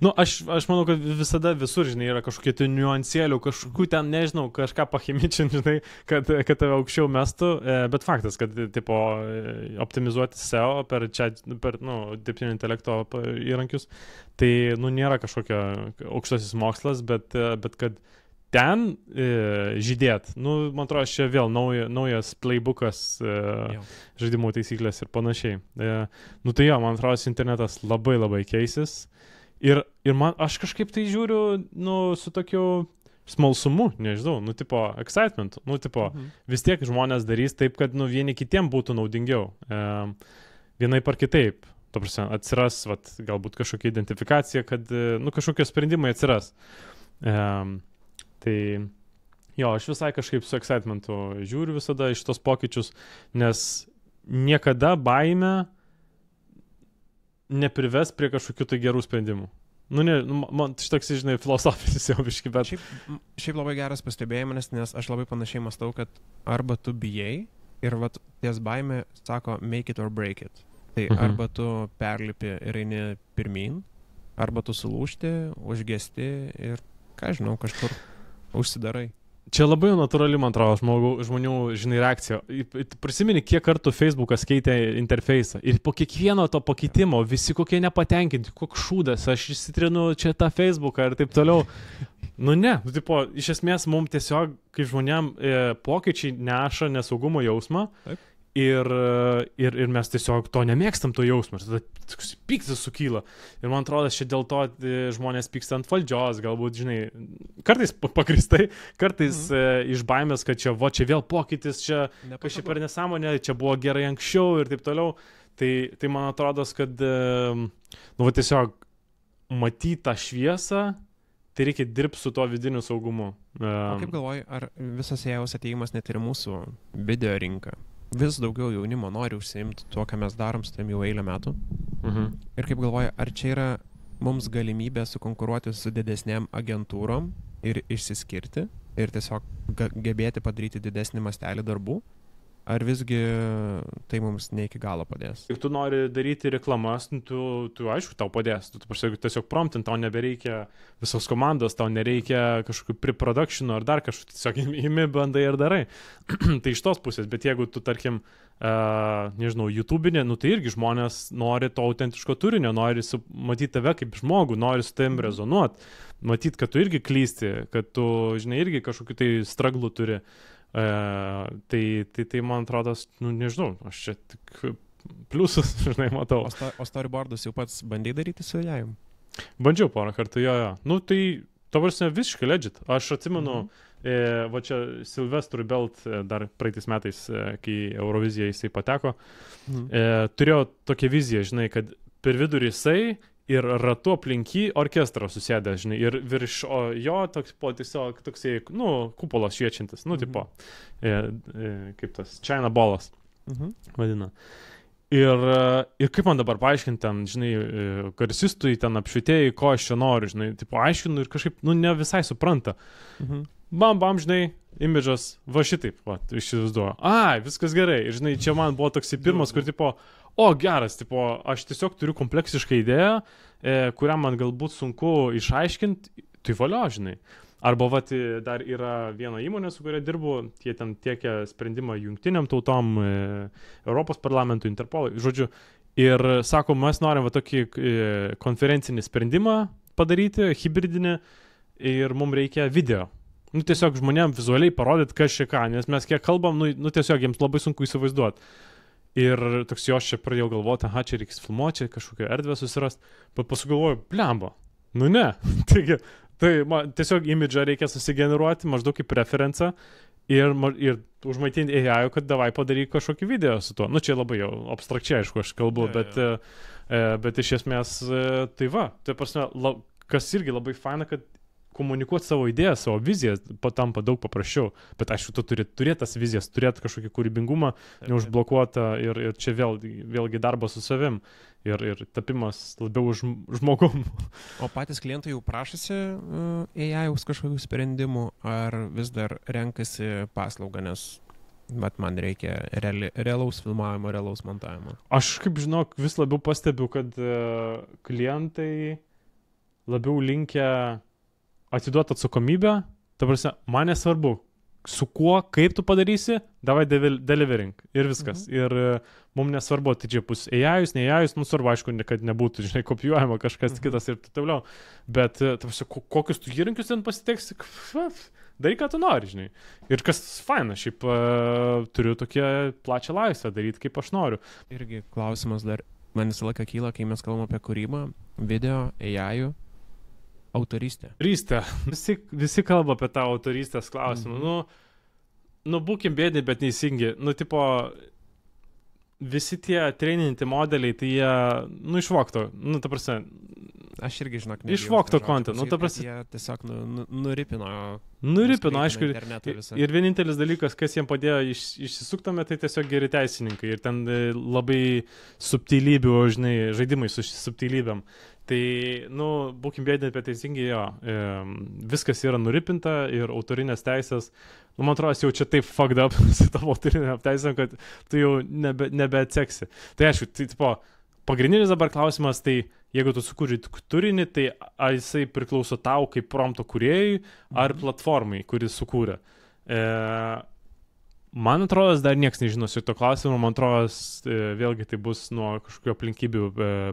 Aš manau, kad visada visur, žinai, yra kažkokie niuansėlių, kažkokių ten, nežinau, kažką pachimičin, žinai, kad tave aukščiau mestų, bet faktas, kad, tipo, optimizuoti SEO per dirbtinio intelekto įrankius, tai, nėra kažkokia aukštasis mokslas, bet kad ten žydėt, man atrodo, čia vėl naujas playbookas, žaidimų taisyklės ir panašiai. Tai jo, man atrodo, internetas labai labai keisis. Ir aš kažkaip tai žiūriu, su tokiu smalsumu, nežinau, tipo excitement, vis tiek žmonės darys taip, kad, vieni kitiem būtų naudingiau. Vienaip ar kitaip, atsiras, galbūt kažkokia identifikacija, kad, kažkokie sprendimai atsiras. Tai, jo, aš visai kažkaip su excitementu žiūriu visada iš tos pokyčius, nes niekada baime neprives prie kažkokių tai gerų sprendimų. Man šitoks, žinai, filosofinis jau biški, bet... Šiaip labai geras pastebėjimas, nes aš labai panašiai mąstau, kad arba tu bijai ir ties baime sako make it or break it. Tai arba tu perlipi ir eini pirmin, arba tu sulūžti, užgesti ir, ką žinau, kažkur užsidarai. Čia labai natūrali, man atrodo, žmonių, žinai, reakcija. Prisimeni, kiek kartų Facebookas keitė interfeisą. Ir po kiekvieno to pakeitimo visi kokie nepatenkinti, koks šūdas, aš įsitrinu čia tą Facebooką ir taip toliau. Tipo, iš esmės mums tiesiog, kaip žmonėm, pokyčiai neša nesaugumo jausmą. Taip. Ir mes tiesiog to nemėgstam, to jausmą. Ir tada pyktis sukyla. Ir man atrodo, čia dėl to žmonės pyksta ant valdžios, galbūt, žinai, kartais pakristai, kartais iš baimės, kad čia vėl pokytis, čia kažkaip per nesąmonę, čia buvo gerai anksčiau ir taip toliau. Tai man atrodo, kad tiesiog matyti tą šviesą, tai reikia dirbti su tuo vidiniu saugumu. O kaip galvoji, ar visas AI-aus atėjimas net ir mūsų video rinką? Vis daugiau jaunimo nori užsiimti tuo, ką mes darom, su tam jau eilę metų. Ir kaip galvoju, ar čia yra mums galimybė sukonkuruoti su didesnėm agentūrom ir išsiskirti ir tiesiog gebėti padaryti didesnį mastelį darbų, ar visgi tai mums ne iki galo padės? Jeigu tu nori daryti reklamas, tu aišku, tau padės. Tu tiesiog promptint, tau nebereikia visos komandos, tau nereikia kažkokių pre-productionų ar dar kažkokių, tiesiog imi, bandai ir darai. Tai iš tos pusės, bet jeigu tu, tarkim, nežinau, YouTube'inė, tai irgi žmonės nori to autentiško turinio, nori matyti tave kaip žmogų, nori su tavim rezonuoti, matyti, kad tu irgi klysti, kad tu, žinai, irgi kažkokių tai straglų turi. Tai man atrodo, nežinau, aš čia tik pliusus, žinai, matau. O storyboardus jau pats bandai daryti su AI? Bandžiau porą kartų, jo. Tai, tavarsi, visiškai legit. Aš atsimenu, čia Silvestrui Belt dar praeitais metais, kai Eurovizija jisai pateko, turėjo tokią viziją, žinai, kad per vidurį jisai ir ratu aplinky orkestrą susėdė, žinai, ir virš jo tiesiog toksai, kupolas šviečiantis, tipo, kaip tas, China Ballas, vadina. Ir kaip man dabar paaiškinti ten, žinai, garsistui ten apšvietėjai, ko aš čia noriu, žinai, tipo, aiškinu ir kažkaip, ne visai supranta. Bam, žinai, imidžas va šitaip, va, išsivaizduoju. Ai, viskas gerai. Ir žinai, čia man buvo toks pirmas, kur tipo, o geras, tipo, aš tiesiog turiu kompleksišką idėją, kurią man galbūt sunku išaiškinti, tai valio, žinai. Arba va, dar yra viena įmonė, su kuria dirbu, jie ten tiekia sprendimą jungtiniam tautom, Europos parlamentui, Interpolui, žodžiu. Ir sako, mes norim va tokį konferencinį sprendimą padaryti, hybridinį, ir mums reikia video. Nu, tiesiog žmonėm vizualiai parodyti, kas čia ką, nes mes kiek kalbam, nu tiesiog jiems labai sunku įsivaizduoti. Ir toks jo aš čia pradėjau galvoti, aha, čia reikia filmuoti, čia kažkokią erdvę susirasti, bet pasagalvoju, blemba, nu ne. Taigi, tai man tiesiog imidžą reikia susigeneruoti maždaug kaip preferenciją ir užmaitinti AI, kad davai padaryk kažkokį video su tuo. Nu, čia labai jau abstrakčiai, aišku, aš kalbu, bet iš esmės tai va, tai prasme, kas irgi labai faina, kad komunikuoti savo idėjas, savo vizijas tampa daug paprasčiau, bet aišku, tu turi turėti tas vizijas, turėti kažkokį kūrybingumą, neužblokuotą ir čia vėlgi darbas su savim ir tapimas labiau žmogum. O patys klientai jau prašosi AI-us kažkokių sprendimų, ar vis dar renkasi paslaugą, nes man reikia realaus filmavimo, realaus montavimo? Aš kaip žinok, vis labiau pastebiu, kad klientai labiau linkę atiduoti atsakomybę, ta prasme, man nesvarbu, su kuo, kaip tu padarysi, davai delivering ir viskas. Ir mums nesvarbu, tai čia bus AI-us, ne AI-us, nu svarbu, aišku, kad nebūtų, žinai, kopijuojama kažkas kitas ir taip toliau. Bet, ta prasme, kokius tu įrankius ten pasiteksi, daryk, ką tu nori, žinai. Ir kas faina, šiaip turiu tokią plačią laisvę daryti, kaip aš noriu. Irgi klausimas dar, man visą laiką kyla, kai mes kalbam apie kūrybą, video, AI-ų. Autorystė. Visi kalba apie tą autorystės klausimą. Nu, būkim bėdini, bet teisingi. Nu, tipo, visi tie treninti modeliai, tai jie, nu, išvokto. Nu, ta prasme. Aš irgi, žinok, išvokto kontą. Nu, ta prasme. Jie tiesiog nuripino, aišku. Ir vienintelis dalykas, kas jiems padėjo išsisuktame, tai tiesiog geri teisininkai. Ir ten labai subtilybių, žinai, žaidimai su subtilybėm. Tai, nu, būkim bėdini, bet teisingai jo, viskas yra nuripinta ir autorinės teisės, nu, man atrodo, jau čia taip fucked up su tavo autorinėm teisėm, kad tu jau nebeatseksi. Tai aišku, tai, tipo, pagrindinis dabar klausimas, tai jeigu tu sukūri turinį, tai ar jisai priklauso tau kaip prompto kūrėjui, ar platformai, kuris sukūrė. Man atrodo, dar niekas nežino šito klausimo, man atrodo, vėlgi tai bus nuo kažkokio aplinkybių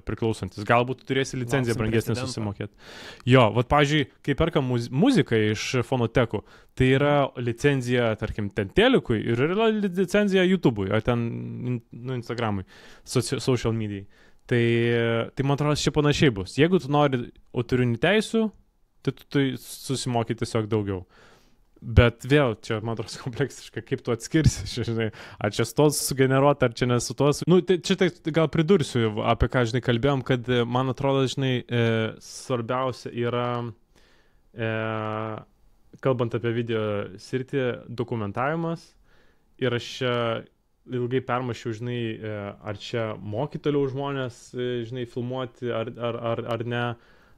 priklausantis. Galbūt tu turėsi licenciją brangesnę susimokėti. Jo, vat, pavyzdžiui, kai perkam muziką iš fonotekų, tai yra licenzija, tarkim, ten telikui ir yra licenzija YouTube'ui, ar ten, nu, Instagram'ui, social medijai. Tai man atrodo, čia panašiai bus. Jeigu tu nori autorinių teisių, tai tu susimoki tiesiog daugiau. Bet vėl, čia, man atrodo, kompleksiška, kaip tu atskirsi, žinai, ar čia stos sugeneruoti, ar čia nesu tos. Nu, čia tai gal pridursiu, apie ką, žinai, kalbėjom, kad man atrodo, žinai, svarbiausia yra, kalbant apie video sritį, dokumentavimas. Ir aš čia ilgai permašiau, žinai, ar čia moky toliau žmonės, žinai, filmuoti, ar ne.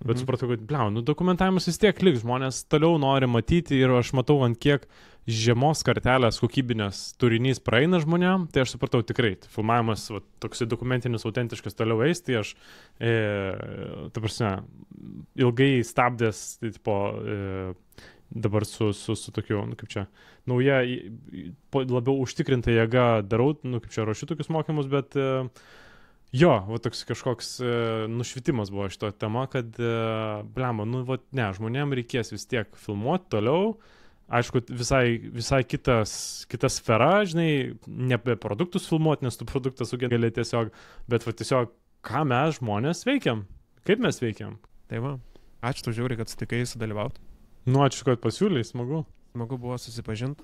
Bet supratau, kad, nu, dokumentavimas vis tiek liks, žmonės toliau nori matyti ir aš matau, ant kiek žemos kartelės kokybinės turinys praeina žmonėm, tai aš supratau tikrai, filmavimas va, toks dokumentinis, autentiškas toliau eis, tai aš, ta prasme, ilgai stabdęs, tai tipo, dabar su tokiu, nu, kaip čia, nauja, labiau užtikrinta jėga darau, nu, kaip čia, ruošiu tokius mokymus, bet jo, va toks kažkoks nušvitimas buvo šito tema, kad, blemba, nu, va, ne, žmonėm reikės vis tiek filmuoti toliau, aišku, visai kita sfera, žinai, ne apie produktus filmuoti, nes tu produktą sugali tiesiog, bet va tiesiog, ką mes žmonės veikiam, kaip mes veikiam. Tai va, ačiū tau žiauriai, kad sutikai sudalyvauti. Nu, ačiū, kad pasiūlei, smagu. Smagu buvo susipažinti.